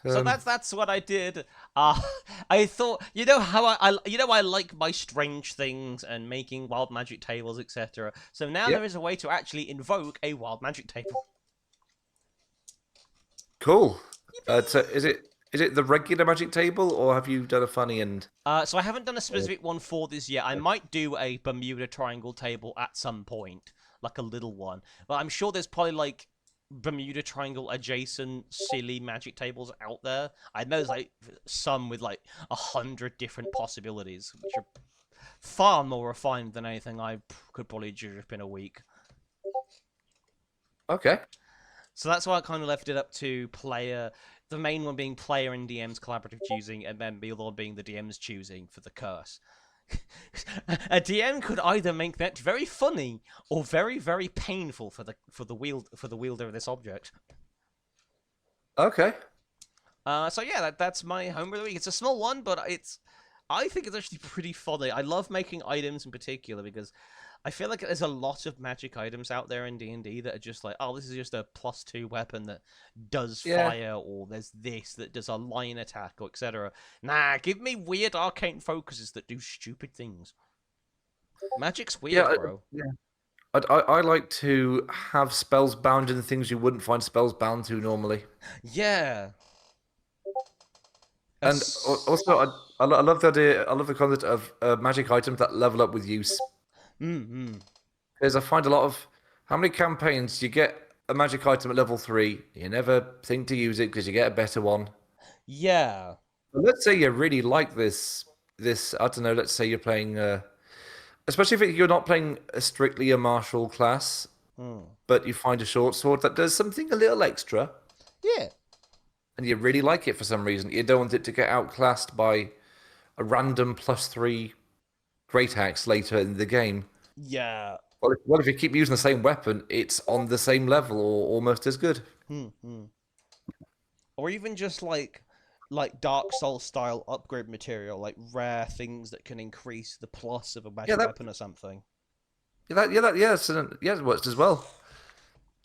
So that's what I did. I thought, how I like my strange things and making wild magic tables, etc. So now there is a way to actually invoke a wild magic table. Cool. So is it the regular magic table, or have you done a funny and? So I haven't done a specific one for this yet. I might do a Bermuda Triangle table at some point, like a little one. But I'm sure there's probably like Bermuda Triangle adjacent silly magic tables out there. I know there's like some with like 100 different possibilities, which are far more refined than anything I could probably do up in a week. Okay. So that's why I kind of left it up to player. The main one being player and DM's collaborative choosing, and then the other one being the DM's choosing for the curse. A DM could either make that very funny or very, very painful for the wielder of this object. Okay. So yeah, that's my homework of the week. It's a small one, but I think it's actually pretty funny. I love making items in particular because I feel like there's a lot of magic items out there in D&D that are just like, oh, this is just a +2 weapon that does Yeah. fire, or there's this that does a line attack, or etc. Nah, give me weird arcane focuses that do stupid things. Magic's weird, Yeah. bro. Yeah. I like to have spells bound in things you wouldn't find spells bound to normally. Yeah. And also, I love the idea. I love the concept of magic items that level up with use. Mm-hmm. Because I find a lot of how many campaigns you get a magic item at level 3, you never think to use it because you get a better one. Yeah. But let's say you really like this. I don't know. Let's say you're playing, especially if you're not playing strictly a martial class, but you find a short sword that does something a little extra, Yeah. and you really like it for some reason. You don't want it to get outclassed by a random +3 great axe later in the game. Yeah. Well, if you keep using the same weapon, it's on the same level or almost as good. Or even just like Dark Souls style upgrade material, like rare things that can increase the plus of a Yeah, magic weapon or something. it works as well.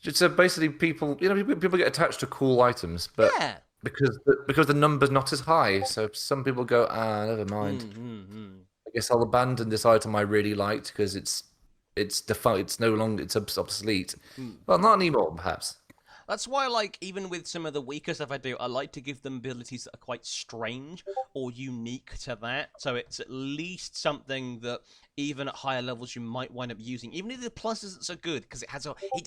It's basically people, people get attached to cool items, but Yeah. because the number's not as high, so some people go, never mind. I guess I'll abandon this item I really liked because it's defunct. It's no longer it's obsolete. Well, not anymore, perhaps. That's why, like, even with some of the weaker stuff I do, I like to give them abilities that are quite strange or unique to that. So it's at least something that even at higher levels you might wind up using, even if the plus isn't so good, because it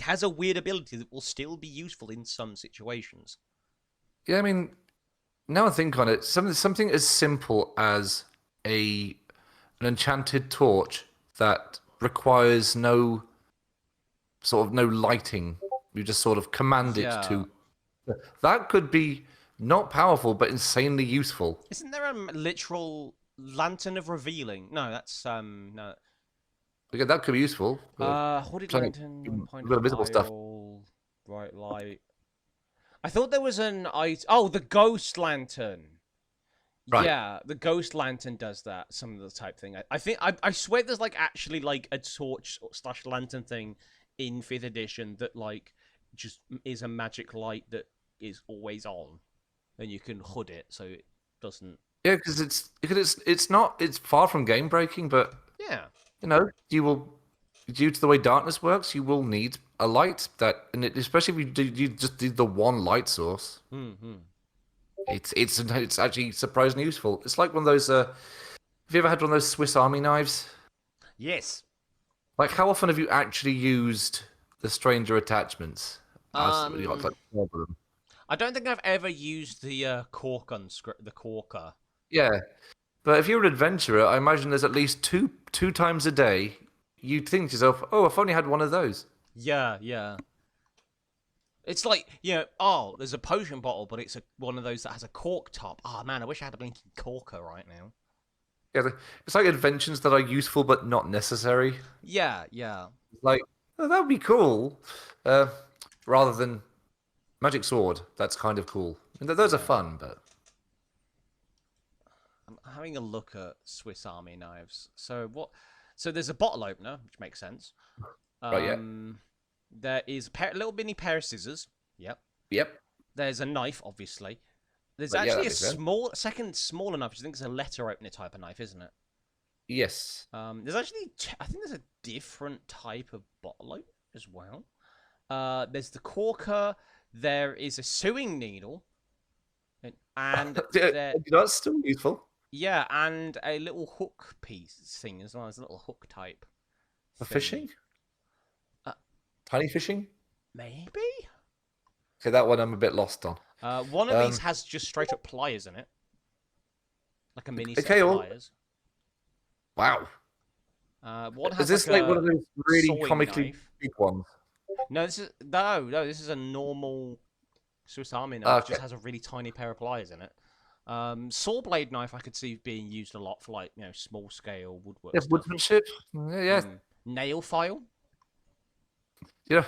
has a weird ability that will still be useful in some situations. Yeah, I mean, now I think on it, something as simple as an enchanted torch that requires no lighting. You just sort of command it Yeah. to. That could be not powerful, but insanely useful. Isn't there a literal lantern of revealing? No, that's no. Okay, that could be useful. Hooded Something lantern, point you've got of invisible stuff. dial, bright light. I thought there was an oh, the ghost lantern. Right. Yeah, the ghost lantern does that. Some of the type thing. I think I swear there's like actually like a torch slash lantern thing in 5th edition that like just is a magic light that is always on, and you can hood it so it doesn't. Yeah, because it's far from game breaking, but Yeah. you will, due to the way darkness works, you will need a light especially if you just do the one light source. Mm-hmm. It's actually surprisingly useful. It's like one of those. Have you ever had one of those Swiss Army knives? Yes. Like, how often have you actually used the stranger attachments? You got like 12 of them. I don't think I've ever used the the corker. Yeah, but if you're an adventurer, I imagine there's at least two times a day you'd think to yourself, "Oh, if only I had one of those." Yeah, yeah. It's like, oh, there's a potion bottle, but it's one of those that has a cork top. Oh, man, I wish I had a blinking corker right now. Yeah, it's like inventions that are useful but not necessary. Yeah, yeah. Like, oh, that would be cool, rather than magic sword. That's kind of cool. And those are fun, but I'm having a look at Swiss Army knives. So what? So there's a bottle opener, which makes sense. right, yeah, There is a little mini pair of scissors. Yep. yep. There's a knife, obviously. There's But yeah, actually that a makes sense. second smaller knife, which I think is a letter opener type of knife, isn't it? Yes. There's actually, I think there's a different type of bottle opener as well. There's the corker. There is a sewing needle, and That's still useful. yeah, and a little hook piece thing as well. There's a little hook type. For thing. fishing? Tiny fishing? Maybe. Okay, that one I'm a bit lost on. One of these has just straight up pliers in it, like a mini set Okay, of well, pliers. wow. One Is has this like like one of those really sewing comically knife. big ones? No, this is no. This is a normal Swiss Army knife. It just Okay. has a really tiny pair of pliers in it. Saw blade knife I could see being used a lot for like small scale woodwork Yeah, stuff. woodsmanship. Yeah. Nail file. You know,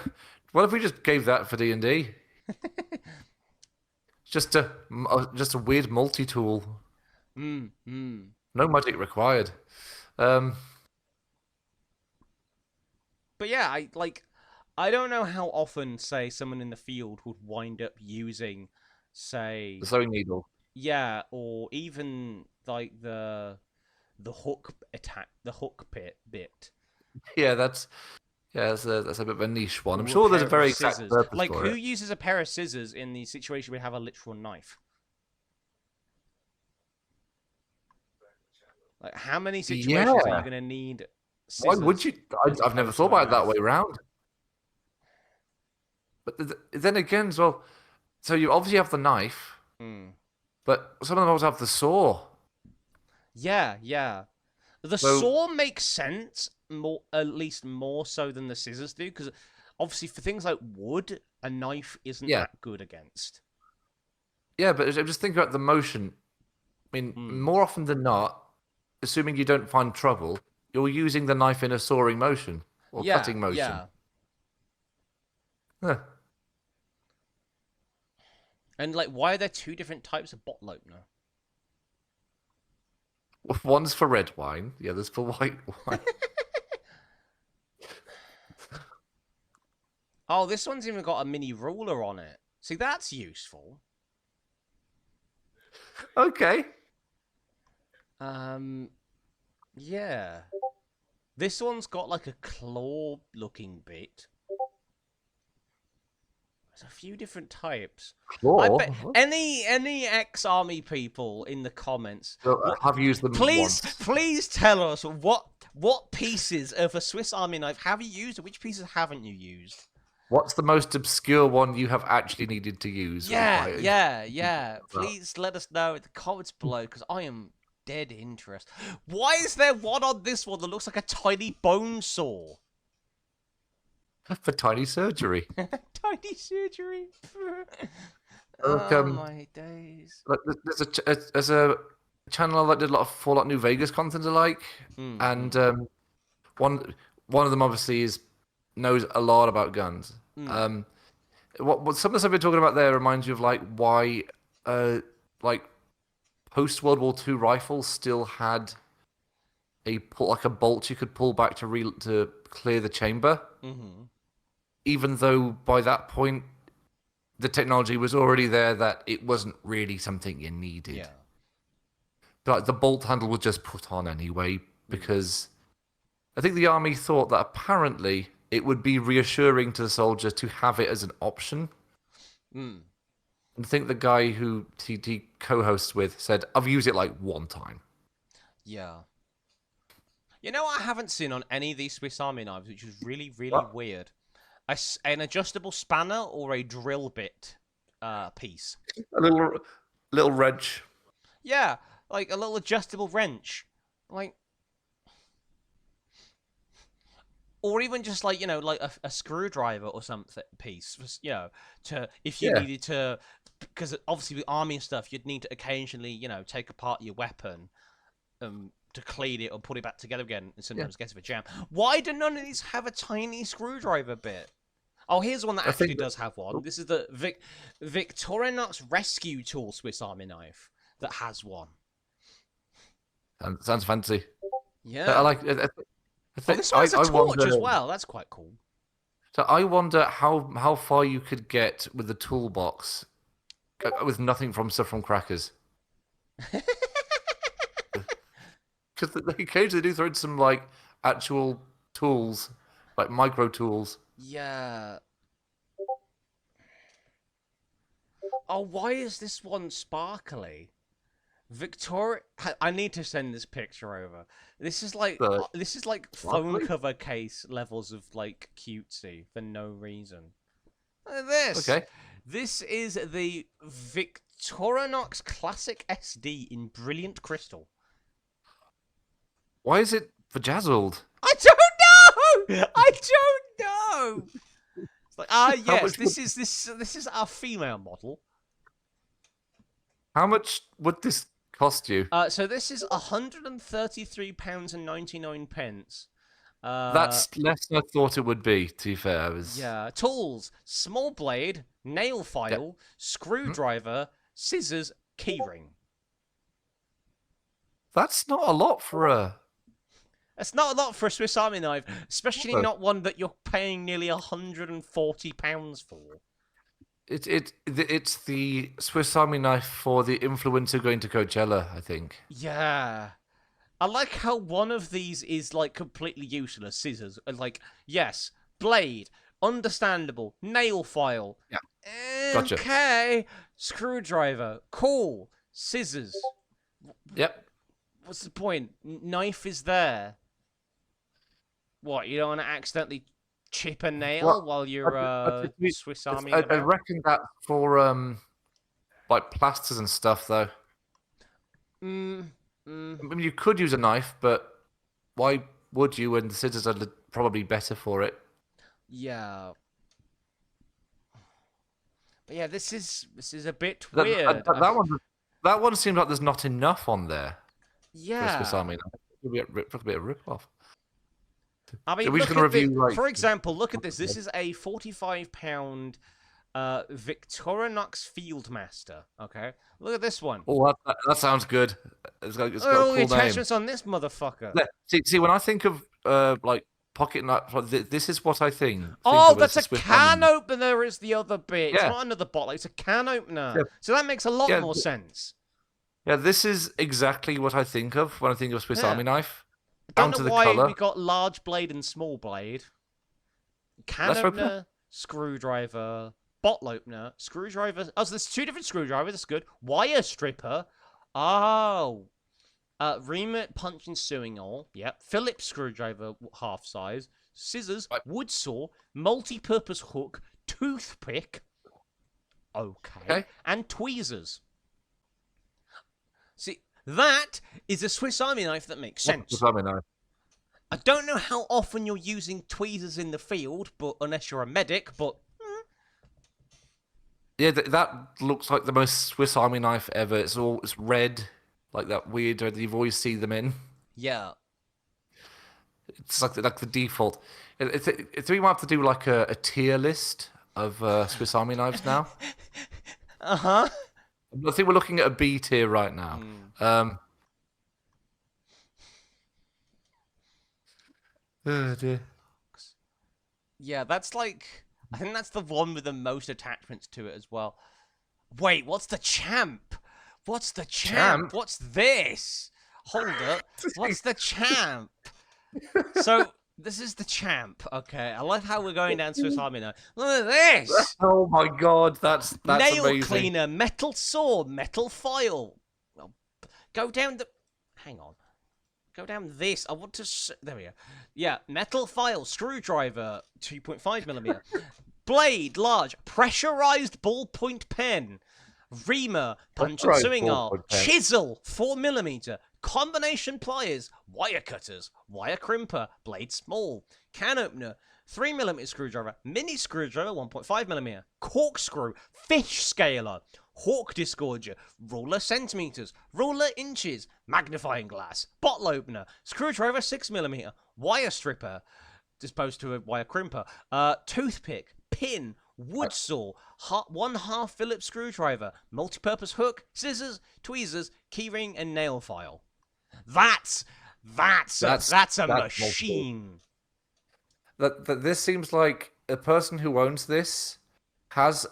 what if we just gave that for D&D? Just a weird multi-tool. No magic required. But yeah, I don't know how often, say, someone in the field would wind up using, say, The sewing needle. yeah, or even like the hook bit, Yeah, that's a bit of a niche one. I'm or a sure there's a pair of very exact scissors. purpose Like, for who it. uses a pair of scissors in the situation we have a literal knife? Like, how many situations are you Yeah. going to need Why would scissors you? as I've never opposed thought to a about it that knife? way round. But then again, as well, so you obviously have the knife, Hmm. but some of them also have the saw. Yeah, yeah. The So saw makes sense more, at least more so than the scissors do, because obviously for things like wood, a knife isn't yeah, that good against. yeah. But I'm just thinking about the motion. I mean, Hmm. more often than not, assuming you don't find trouble, you're using the knife in a sawing motion or Yeah, cutting motion. yeah. Huh. And like, why are there two different types of bottle opener? One's for red wine, the other's for white wine. Oh, this one's even got a mini ruler on it. See, that's useful. Okay. Um, yeah. This one's got like a claw-looking bit. There's a few different types. I bet Claw. any ex-army people in the comments, what, Have used them once. please tell us what pieces of a Swiss Army knife have you used and which pieces haven't you used? What's the most obscure one you have actually needed to use? Yeah, Like, yeah, yeah. Please let us know in the comments below because I am dead interest. Why is there one on this one that looks like a tiny bone saw? for tiny surgery. Tiny surgery. Like, Oh my days. like, there's a channel that did a lot of Fallout New Vegas content alike, Mm, and one one of them obviously knows a lot about guns. mm. What some of the stuff we're talking about there reminds you of like why like post World War II rifles still had like a bolt you could pull back to clear the chamber, Mm-hmm. even though by that point the technology was already there that it wasn't really something you needed. Yeah. But the bolt handle was just put on anyway because I think the army thought that apparently it would be reassuring to the soldiers to have it as an option. Mm. And I think the guy who he co-hosts with said, "I've used it like one time." Yeah. You know what I haven't seen on any of these Swiss Army knives, which is really, really What? weird? An adjustable spanner or a drill bit piece. A little wrench. Yeah, like a little adjustable wrench. Like, or even just like, like a screwdriver or something piece, to if you Yeah, needed to, because obviously with army and stuff, you'd need to occasionally, take apart your weapon, to clean it or put it back together again, and yeah. sometimes get a jam. Why do none of these have a tiny screwdriver bit? Oh, here's one that I actually think that, does have one. This is the Victorinox Rescue Tool Swiss Army knife that has one. sounds fancy. I Yeah. like. I Oh, think this one has a I torch as wonder. well. That's quite cool. So I wonder how far you could get with the toolbox with nothing from stuff from Crackers. Because they occasionally do throw in some like actual tools, like micro tools. Yeah. Oh, why is this one sparkly? Victoria, I need to send this picture over. So This is like phone sparkly. cover case levels of like cutesy for no reason. Look at this. Okay. This is the Victorinox Classic SD in brilliant crystal. Why is it bejazzled? I don't know. I don't know. It's like How yes, much? this is our female model. How much would this cost you? So this is £133.99. That's less than I thought it would be. To be fair, I was. Yeah. Tools: small blade, nail Yeah. file, screwdriver, scissors, keyring. That's not a lot for a. That's not a lot for a Swiss Army knife, especially No. not one that you're paying nearly £140 for. It's the Swiss Army knife for the influencer going to Coachella, I think. Yeah. I like how one of these is like completely useless. Scissors. Like, yes, blade, understandable, nail file. Yeah. Gotcha. Okay. Screwdriver, cool. Scissors. Yep. What's the point? Knife is there. What, you don't want to accidentally chip a nail Well, while you're Swiss Army I about? reckon that for like plasters and stuff though. Mm. I mean, you could use a knife, but why would you when the scissors are probably better for it? Yeah. But yeah, this is a bit That, weird. that one seems like there's not enough on there for a Swiss Yeah. Army knife. It'll be a bit of a rip-off. I mean, Are we just look going at to this. review, like... For example, look at this. This is a £45 Victorinox Fieldmaster. Okay, look at this one. Oh, that sounds good. It's got Look a at all cool the name. attachments on this motherfucker. Yeah, see, when I think of like pocket knife, this is what I think. Oh, of as that's the a Swiss can Army. opener is the other bit. It's Yeah. not another bottle. It's a can opener. Yeah. So that makes a lot Yeah, more sense. Yeah, this is exactly what I think of when I think of Swiss Yeah. Army knife. I Down don't to know the why colour. we got large blade and small blade. Can Let's open opener, screwdriver, bottle opener, screwdriver. Oh, so there's two different screwdrivers. That's good. Wire stripper. Oh. Reamer punch and sewing all. Yep. Phillips screwdriver, half size. Scissors, Right. wood saw, multi-purpose hook, toothpick. Okay. And tweezers. See, that is a Swiss Army knife that makes sense. Swiss Army knife. I don't know how often you're using tweezers in the field, but unless you're a medic, but Yeah, that looks like the most Swiss Army knife ever. It's red, like that weird red that you've always seen them in. yeah. It's like the default. I think we might have to do like a tier list of Swiss Army knives now. Uh-huh. I think we're looking at a B tier right now. Oh dear. Yeah, that's like... I think that's the one with the most attachments to it as well. Wait, what's the champ? What's the champ? Champ? What's this? Hold up. What's the champ? So, this is the champ. Okay, I like how we're going down Swiss Army now. Look at this! Oh my god, that's Nail amazing. cleaner, metal saw, metal file. Well, go down the... Hang on. Go down this. I want to... There we go. Yeah, metal file, screwdriver, 2.5mm. Blade, large, pressurized ballpoint pen. Reamer, punch and Pressurized sewing arm. ballpoint pen. Chisel, 4mm. Combination pliers, wire cutters, wire crimper, blade small. Can opener, 3mm screwdriver, mini screwdriver, 1.5mm. Corkscrew, fish scaler. Hawk disgorger, ruler centimeters, ruler inches, magnifying glass, bottle opener, screwdriver 6mm, wire stripper, disposed to a wire crimper, toothpick, pin, wood saw, 1/2 Phillips screwdriver, multi-purpose hook, scissors, tweezers, keyring, and nail file. That's a machine. This seems like a person who owns this has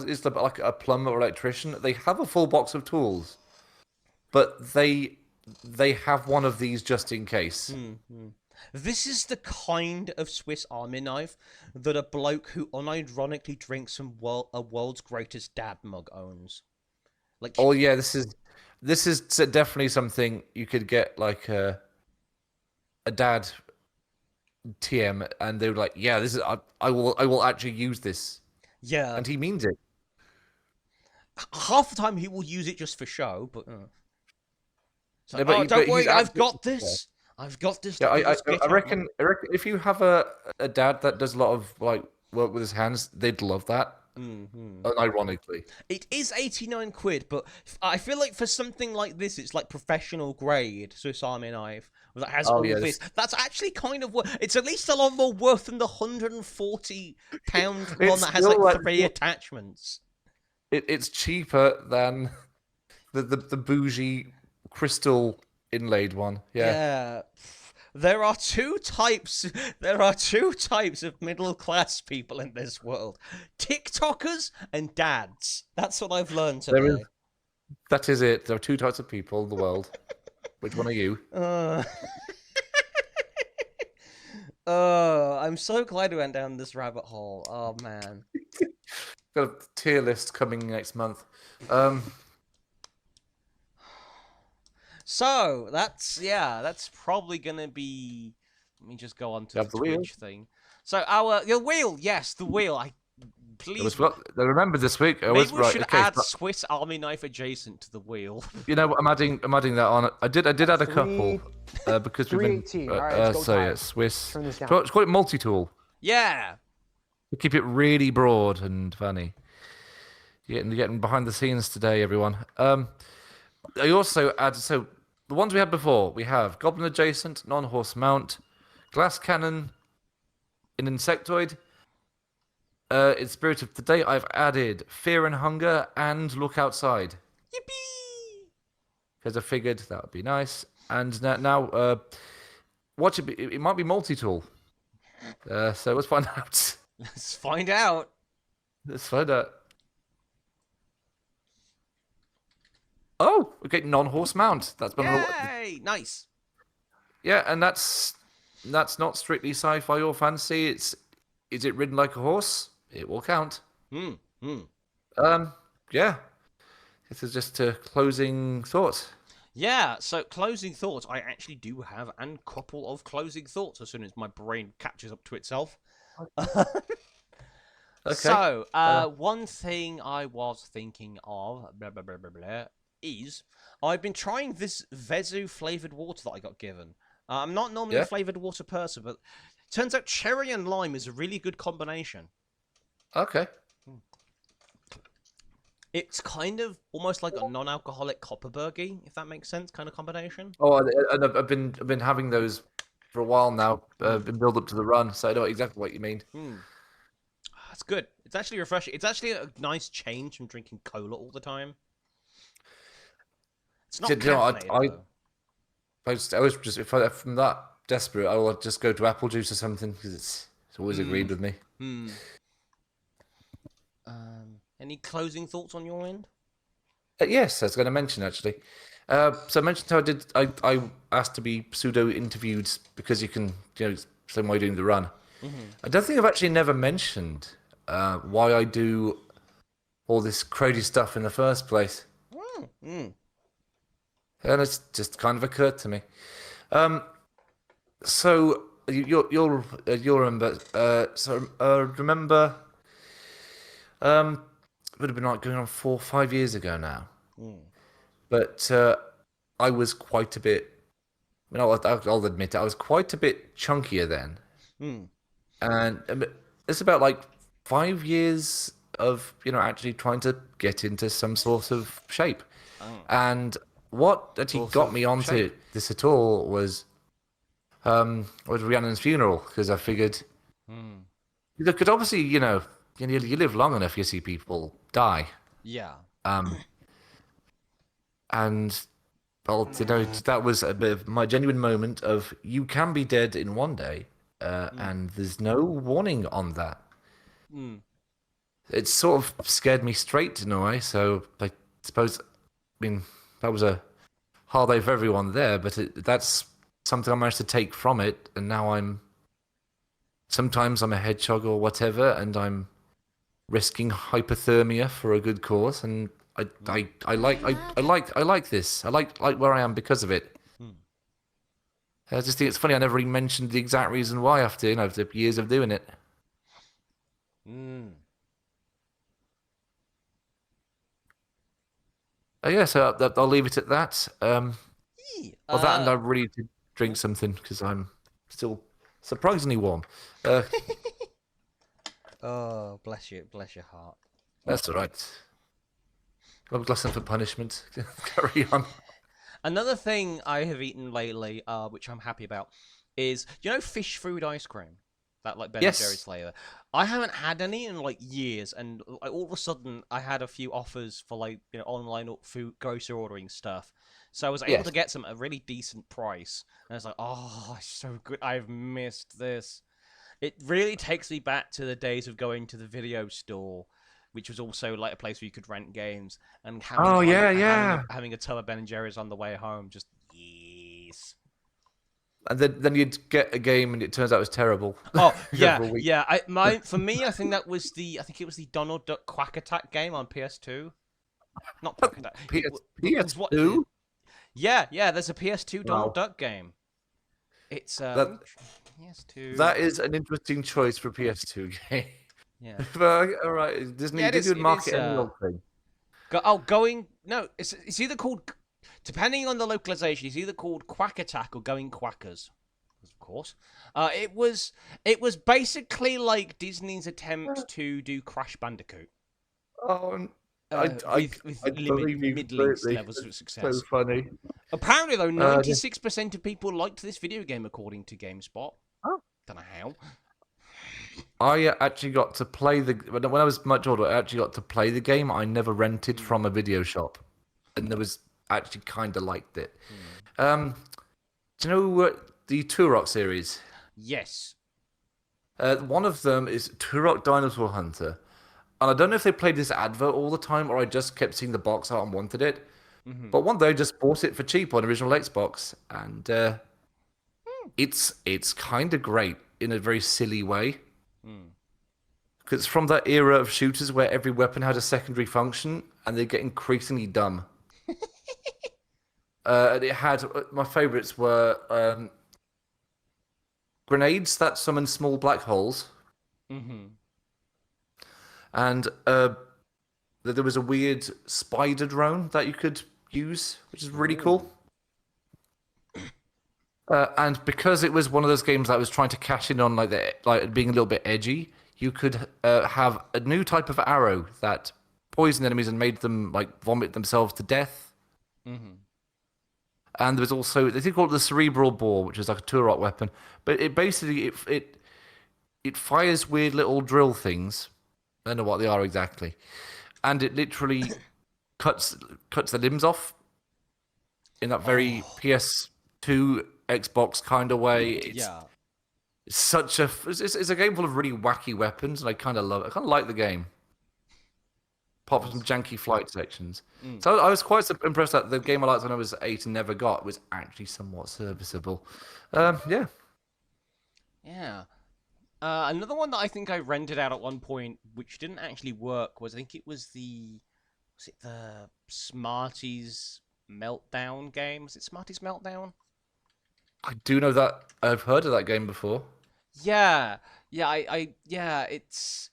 is like a plumber or electrician. They have a full box of tools, but they have one of these just in case. This is the kind of Swiss Army knife that a bloke who unironically drinks from a world's greatest dad mug owns. Like, Oh yeah, this is definitely something you could get like a dad TM, and they were like, yeah, this is I will actually use this, yeah. and he means it. Half the time he will use it just for show, but... So, No, but don't he's worry, I've actually- got this. I've got this. Yeah, Just get I out. reckon if you have a dad that does a lot of like work with his hands, they'd love that. Ironically, It is 89 quid, but I feel like for something like this, it's like professional grade Swiss Army knife that has all yeah, this. That's actually kind of worth. It's at least a lot more worth than the £140 one that has still like like- 3 attachments. it's cheaper than the bougie crystal inlaid one. Yeah. Yeah. There are two types. There are two types of middle-class people in this world: TikTokers and dads. That's what I've learned today. That is it. There are two types of people in the world. Which one are you? I'm so glad we went down this rabbit hole. Oh man. Got a tier list coming next month. So that's probably gonna be. Let me just go on to the wheel. Twitch thing. So the wheel, yes, the wheel. Please. I remember this week. Maybe we should add Swiss Army knife adjacent to the wheel. You know what? I'm adding that on. I did add a couple because we've been. 318. All right, let's go so yeah, time. Swiss. Turn this down. Let's call it multi-tool. Yeah. To keep it really broad and funny. You're getting behind the scenes today, everyone. I also add the ones we had before. We have goblin adjacent, non-horse mount, glass cannon, an insectoid. In spirit of today, I've added fear and hunger and look outside. Yippee! Because I figured that would be nice. And now watch it. It might be multi-tool. So let's find out. Let's find out. Let's find out. Oh, okay, non-horse mount. That's been Yay! Nice. Yeah, and that's not strictly sci-fi or fantasy. Is it ridden like a horse? It will count. Yeah. This is just a closing thought. Yeah, so closing thoughts. I actually do have a couple of closing thoughts as soon as my brain catches up to itself. Okay. So, one thing I was thinking of is I've been trying this Vezu flavored water that I got given. I'm not normally a flavored water person, but turns out cherry and lime is a really good combination. Okay. It's kind of almost like a non-alcoholic Copperbergy, if that makes sense, kind of combination. Oh, and I've been having those for a while now. Been build up to the run, so I know exactly what you mean. That's good. It's actually refreshing. It's actually a nice change from drinking cola all the time. It's not caffeinated, I was just if I'm that desperate, I will just go to apple juice or something because it's always agreed with me. Any closing thoughts on your end? Yes, I was going to mention actually. So I mentioned how I asked to be pseudo interviewed because you can same way doing the run. I don't think I've actually never mentioned why I do all this crazy stuff in the first place. And it's just kind of occurred to me. So you'll remember. Remember. It would have been like going on 4 or 5 years ago now. But I was quite a bit. I'll admit it. I was quite a bit chunkier then. And it's about like 5 years of actually trying to get into some sort of shape. And what actually got me onto this at all was Rhiannon's funeral, because I figured because obviously you live long enough, you see people die. Yeah. And that was a bit of my genuine moment of you can be dead in one day, and there's no warning on that. It sort of scared me straight in a way. So I suppose, that was a hard day for everyone there, but that's something I managed to take from it, and now sometimes I'm a hedgehog or whatever, and I'm risking hypothermia for a good cause, and I like this. I like where I am because of it. I just think it's funny I never even mentioned the exact reason why after years of doing it. So I'll leave it at that. That, and I really need to drink something because I'm still surprisingly warm. Oh, bless your heart. That's all right. I'm glutton for punishment. Carry on. Another thing I have eaten lately, which I'm happy about, is fish food ice cream, that like Ben and Jerry's flavor. I haven't had any in like years, and all of a sudden I had a few offers for online food grocery ordering stuff. So I was able Yes. to get some at a really decent price. And I was like, oh, it's so good. I've missed this. It really takes me back to the days of going to the video store, which was also like a place where you could rent games, and Oh yeah, yeah. having a tub of Ben and Jerry's on the way home. Just yes. And then you'd get a game and it turns out it was terrible. Oh You go yeah, for a week. yeah. For me, I think it was the Donald Duck Quack Attack game on PS2. Not Quack Attack. It was what? PS2. Yeah. There's a PS2 Donald Wow. Duck game. It's That PS2. that is an interesting choice for a PS2 game. Yeah. But all right, Yeah, Disney would it is. market any old thing. Going. No, it's either called, depending on the localization, it's either called Quack Attack or Going Quackers. Of course. It was basically like Disney's attempt to do Crash Bandicoot. Oh, and With I believe you middling completely. levels of It's success. so funny. Apparently, though, Yeah. 96% of people liked this video game, according to GameSpot. Oh. Don't know how. I actually got to play when I was much older. I actually got to play the game. I never rented from a video shop, and there was actually kind of liked it. Do you know the Turok series? Yes. One of them is Turok Dinosaur Hunter, and I don't know if they played this advert all the time or I just kept seeing the box art and wanted it. But one day I just bought it for cheap on original Xbox, and it's kind of great in a very silly way. Because it's from that era of shooters where every weapon had a secondary function, and they get increasingly dumb. And it had my favorites were grenades that summon small black holes, and there was a weird spider drone that you could use, which is really cool. And because it was one of those games that was trying to cash in on like being a little bit edgy, you could have a new type of arrow that poisoned enemies and made them like vomit themselves to death. And there was also they think called the cerebral bore, which is like a Turok weapon, but it basically it fires weird little drill things. I don't know what they are exactly, and it literally cuts the limbs off in that very PS2 Xbox kind of way. It's such a it's a game full of really wacky weapons, and I kind of love it. I kind of like the game. Apart from some janky flight sections. So I was quite impressed that the game I liked when I was 8 and never got was actually somewhat serviceable. Yeah. Yeah. Another one that I think I rented out at one point, which didn't actually work, was I think it was the Smarties Meltdown game? Was it Smarties Meltdown? I do know that. I've heard of that game before. Yeah, it's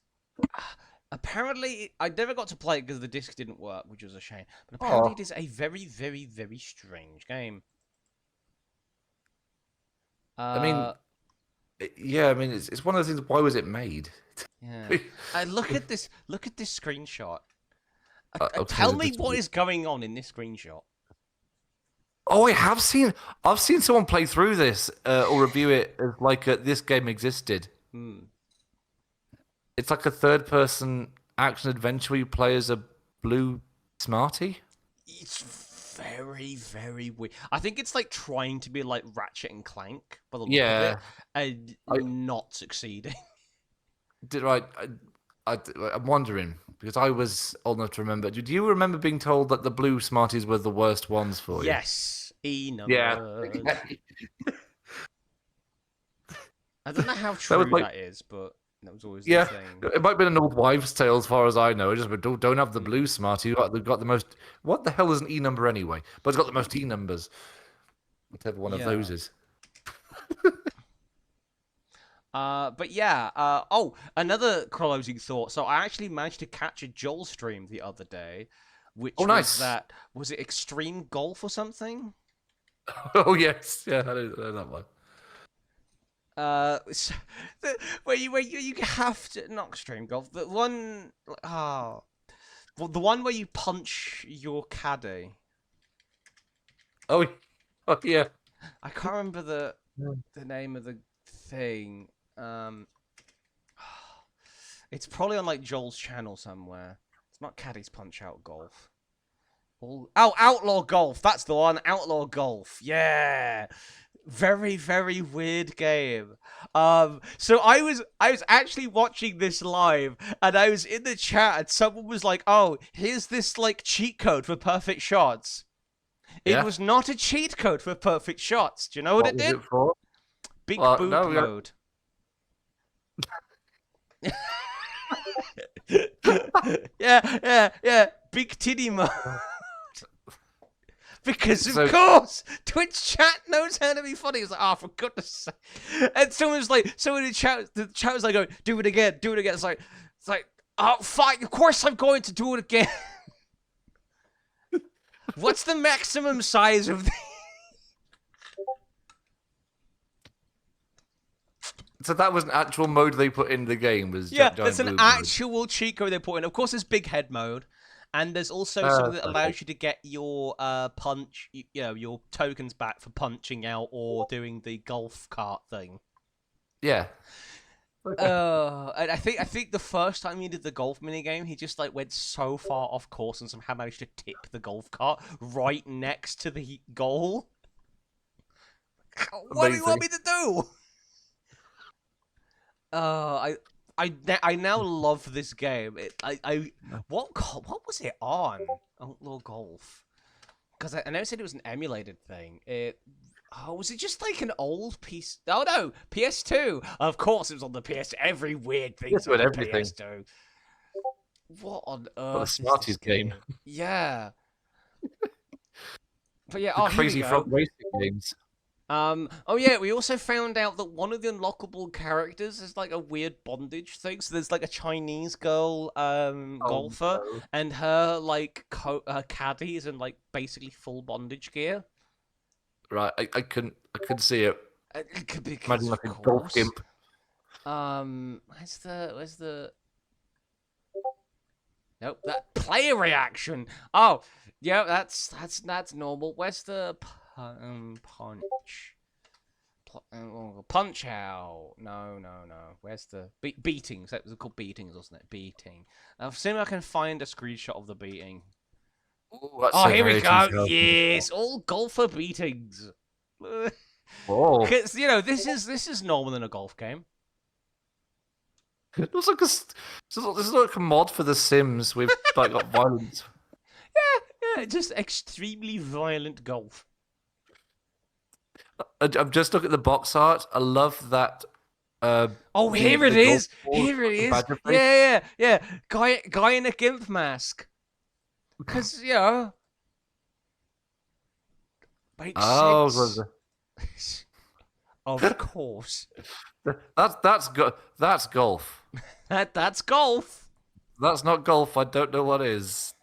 apparently I never got to play it because the disc didn't work, which was a shame. But apparently it is a very, very, very strange game. I mean, it's one of those things. Why was it made? Yeah. Look at this screenshot. Okay, Tell me what is going on in this screenshot. Oh, I've seen someone play through this or review it as like this game existed. It's like a third-person action adventure where you play as a blue Smartie. It's very, very weird. I think it's like trying to be like Ratchet and Clank by the look of it, and not succeeding. I'm wondering because I was old enough to remember. Do you remember being told that the blue Smarties were the worst ones for you? Yes, E-numbered. Yeah. I don't know how true that is, but that was always the thing. It might have been an old wives' tale as far as I know. Just don't have the blue Smartie. They've got the most. What the hell is an E number anyway? But it's got the most E numbers. Whatever one of those is. But yeah. Another closing thought. So I actually managed to catch a Joel stream the other day, which was it Extreme Golf or something? Oh yes, yeah, I know that one. Where you have to not Extreme Golf, the one the one where you punch your caddy. Oh yeah. I can't remember the name of the thing. It's probably on like Joel's channel somewhere. It's not Caddy's Punch Out Golf. Oh, Outlaw Golf. That's the one. Outlaw Golf. Yeah. Very, very weird game. So I was actually watching this live, and I was in the chat, and someone was like, "Oh, here's this like cheat code for perfect shots." It Yeah. was not a cheat code for perfect shots. Do you know what it was did? it for? Big Well, boob no, mode. Yeah. Big titty mode. Because of course, Twitch chat knows how to be funny. It's like, oh, for goodness sake. And someone in the chat was like, do it again. It's like, oh, fine, of course I'm going to do it again. What's the maximum size of the... So that was an actual mode they put in the game. Was Yeah, giant there's an boob actual cheat code they put in. Of course, there's big head mode. And there's also something that allows you to get your your tokens back for punching out or doing the golf cart thing. Yeah. And I think the first time he did the golf minigame, he just like went so far off course and somehow managed to tip the golf cart right next to the goal. What do you want me to do? I now love this game. What was it on? Outlaw Golf. Because I know it said it was an emulated thing. Was it just like an old piece? Oh no, PS2. Of course, it was on the PS2. Every weird thing's on the PS2. What on earth? What a Smarties game. Yeah. But yeah, the crazy front racing games. Oh yeah, we also found out that one of the unlockable characters is like a weird bondage thing. So there's like a Chinese girl, golfer, no. and her like caddy is in like basically full bondage gear. Right, I couldn't see it. Imagine like a golf gimp. Where's the? Nope, that player reaction. Oh, yeah, that's normal. Where's the punch? Punch out. No. Where's the beatings? That was called beatings, wasn't it? Beating. I'll see if I can find a screenshot of the beating. Ooh, here we go. Yes, all golfer beatings. Oh, Because this is normal in a golf game. it looks like this is like a mod for The Sims with like got violence. Yeah, just extremely violent golf. I'm just looking at the box art. I love that. Here it is. Yeah. Guy in a gimp mask. Because makes sense. Of course. That's golf. That's golf. That's not golf. I don't know what is.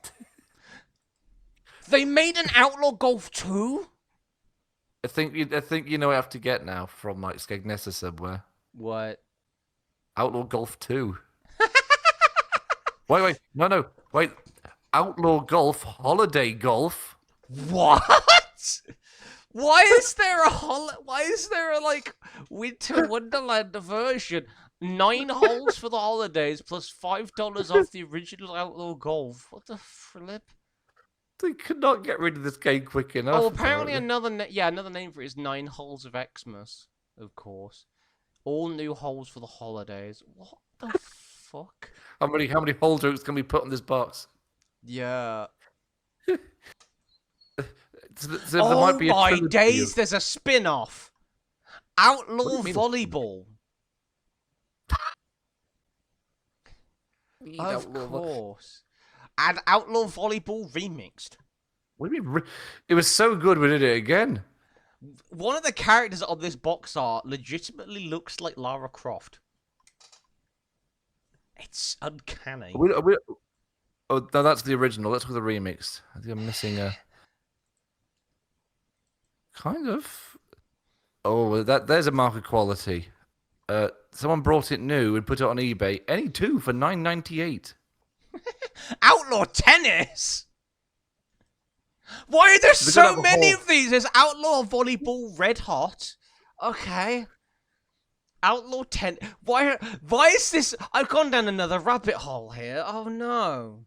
They made an Outlaw Golf 2? I think you know what I have to get now from like Skegness somewhere. What? Outlaw Golf 2. Wait, no, wait. Outlaw Golf, Holiday Golf. What? Why is there a like Winter Wonderland version? 9 holes for the holidays plus $5 off the original Outlaw Golf. What the flip? They could not get rid of this game quick enough. Oh, apparently another name for it is 9 holes of Xmas, of course. All new holes for the holidays. What the fuck? How many hole jokes can we put on this box? Yeah. There might be my days, there's a spin-off. Outlaw Volleyball. Of course. And Outlaw Volleyball remixed. What do you mean? It was so good we did it again. One of the characters on this box art legitimately looks like Lara Croft. It's uncanny. Oh, no, that's the original. Let's go with the remix. I think I'm missing a... Kind of. Oh, there's a mark of quality. Someone brought it new and put it on eBay. Any two for $9.98. Outlaw Tennis? Why are there so many of these? There's Outlaw Volleyball Red Hot. Okay. Outlaw Tennis. Why is this? I've gone down another rabbit hole here. Oh no.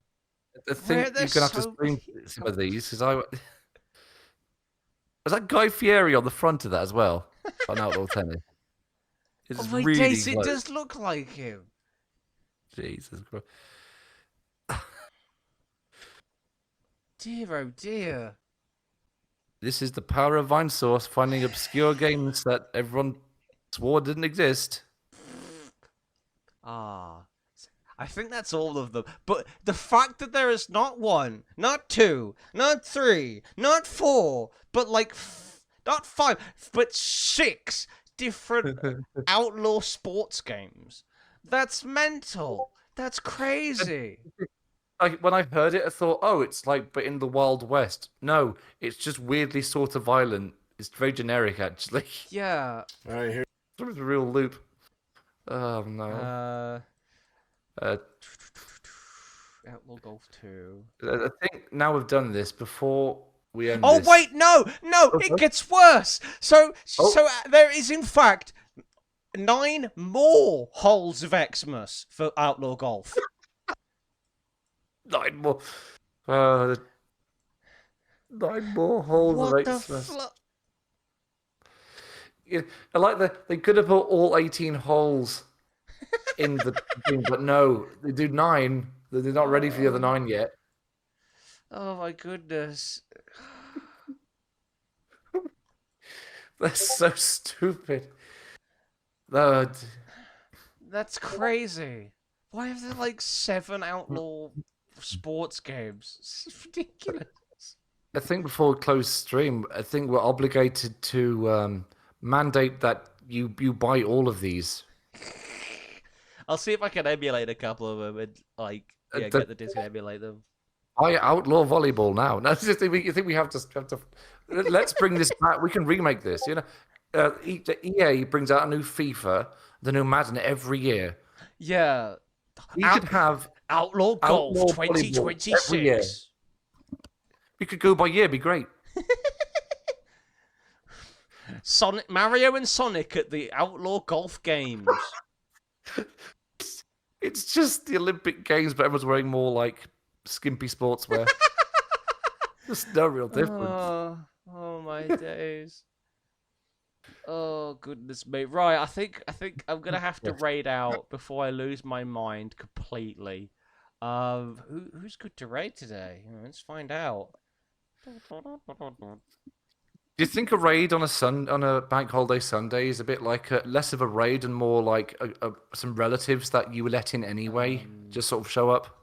I Where think there's you're gonna have to so stream some of these because I was that Guy Fieri on the front of that as well on Outlaw Tennis. Oh It's my really days, it close. does look like him. Jesus Christ. Dear, oh dear. This is the power of Vinesource finding obscure games that everyone swore didn't exist. Ah. I think that's all of them. But the fact that there is not one, not two, not three, not four, but like, not five, but six different outlaw sports games. That's mental. That's crazy. When I heard it, I thought, oh, it's like, but in the Wild West. No, it's just weirdly sort of violent. It's very generic, actually. Yeah. All right, here. There was a real loop. Oh, no. Uh, Outlaw Golf 2. I think now we've done this, before we end Oh this... wait, no, it gets worse. So there is in fact 9 more holes of Xmas for Outlaw Golf. 9 more. 9 more holes What of the Xmas. fuck? Yeah, I like that they could have put all 18 holes in the thing, but no, they do 9. They're not ready for the other 9 yet. Oh my goodness. That's so stupid. Uh, That's crazy. Why have there like 7 outlaw sports games? It's ridiculous. I think before we close stream, I think we're obligated to mandate that you buy all of these. I'll see if I can emulate a couple of them and like get the disc and emulate them. I outlaw volleyball now. No, you think we have to? Let's bring this back. We can remake this. You know, EA brings out a new FIFA, the new Madden every year. Yeah. We could have Outlaw Golf Outlaw volleyball every year. 2026. We could go by year. Be great. Sonic, Mario and Sonic at the Outlaw Golf Games. It's just the Olympic Games, but everyone's wearing more like skimpy sportswear. There's no real difference. Oh my days. Oh goodness me. Right, I think I'm gonna have to raid out before I lose my mind completely. Who's good to raid today? Let's find out. Do you think a raid on a bank holiday Sunday is a bit like less of a raid and more like some relatives that you let in anyway, just sort of show up?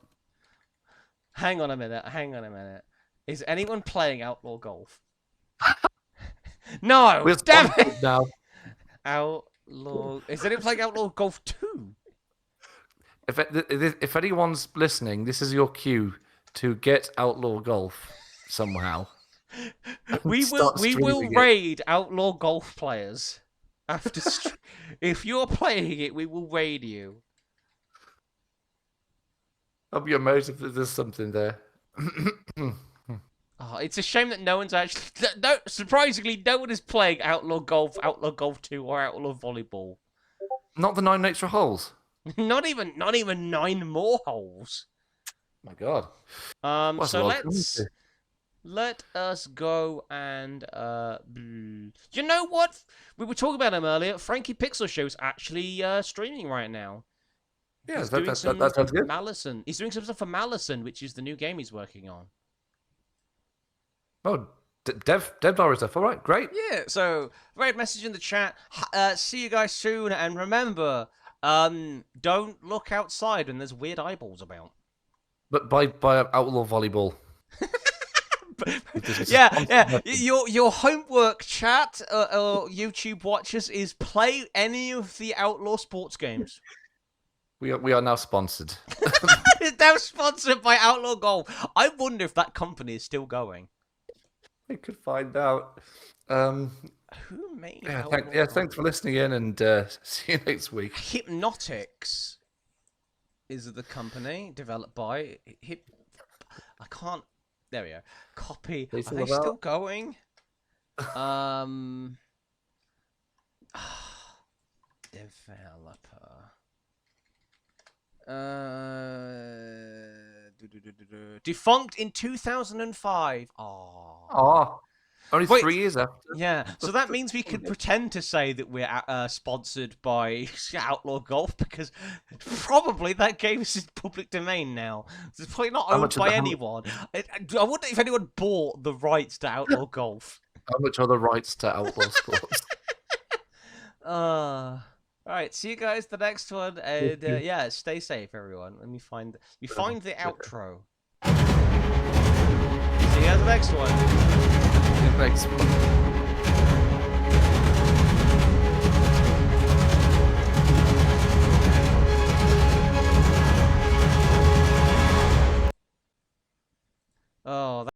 Hang on a minute. Is anyone playing Outlaw Golf? No! We're Damn sponsored it! now. Outlaw... Is anyone playing Outlaw Golf 2? If anyone's listening, this is your cue to get Outlaw Golf somehow. We will raid Outlaw Golf players after. If you're playing it, we will raid you. I'll be amazed if there's something there. Oh, it's a shame that no one's actually. No, surprisingly, no one is playing Outlaw Golf, Outlaw Golf 2, or Outlaw Volleyball. Not the 9 extra holes. Not even 9 more holes. My God. So let us go and you know what? We were talking about him earlier. Frankie Pixel Show's actually streaming right now. Yeah, He's that sounds good. Malison. He's doing some stuff for Malison, which is the new game he's working on. Oh, Dev Norris stuff. All right, great. Yeah, so great message in the chat. See you guys soon, and remember, don't look outside when there's weird eyeballs about. But by Outlaw Volleyball. Yeah. Your homework, chat or YouTube watchers, is play any of the Outlaw sports games. We are now sponsored. It's now sponsored by Outlaw Golf. I wonder if that company is still going. We could find out. Who made Outlaw Thanks for listening in, and see you next week. Hypnotics is the company developed by I can't. There we go. Copy. Are they still going? Developer. Defunct in 2005. Oh. Oh, only Wait. 3 years after. Yeah, so that means we could pretend to say that we're sponsored by Outlaw Golf, because probably that game is in public domain now. It's probably not How owned much of by the- anyone. I wonder if anyone bought the rights to Outlaw Golf. How much are the rights to Outlaw Sports? Alright, see you guys the next one, and yeah, stay safe, everyone. Let me find the outro. See you guys the next one. Next one.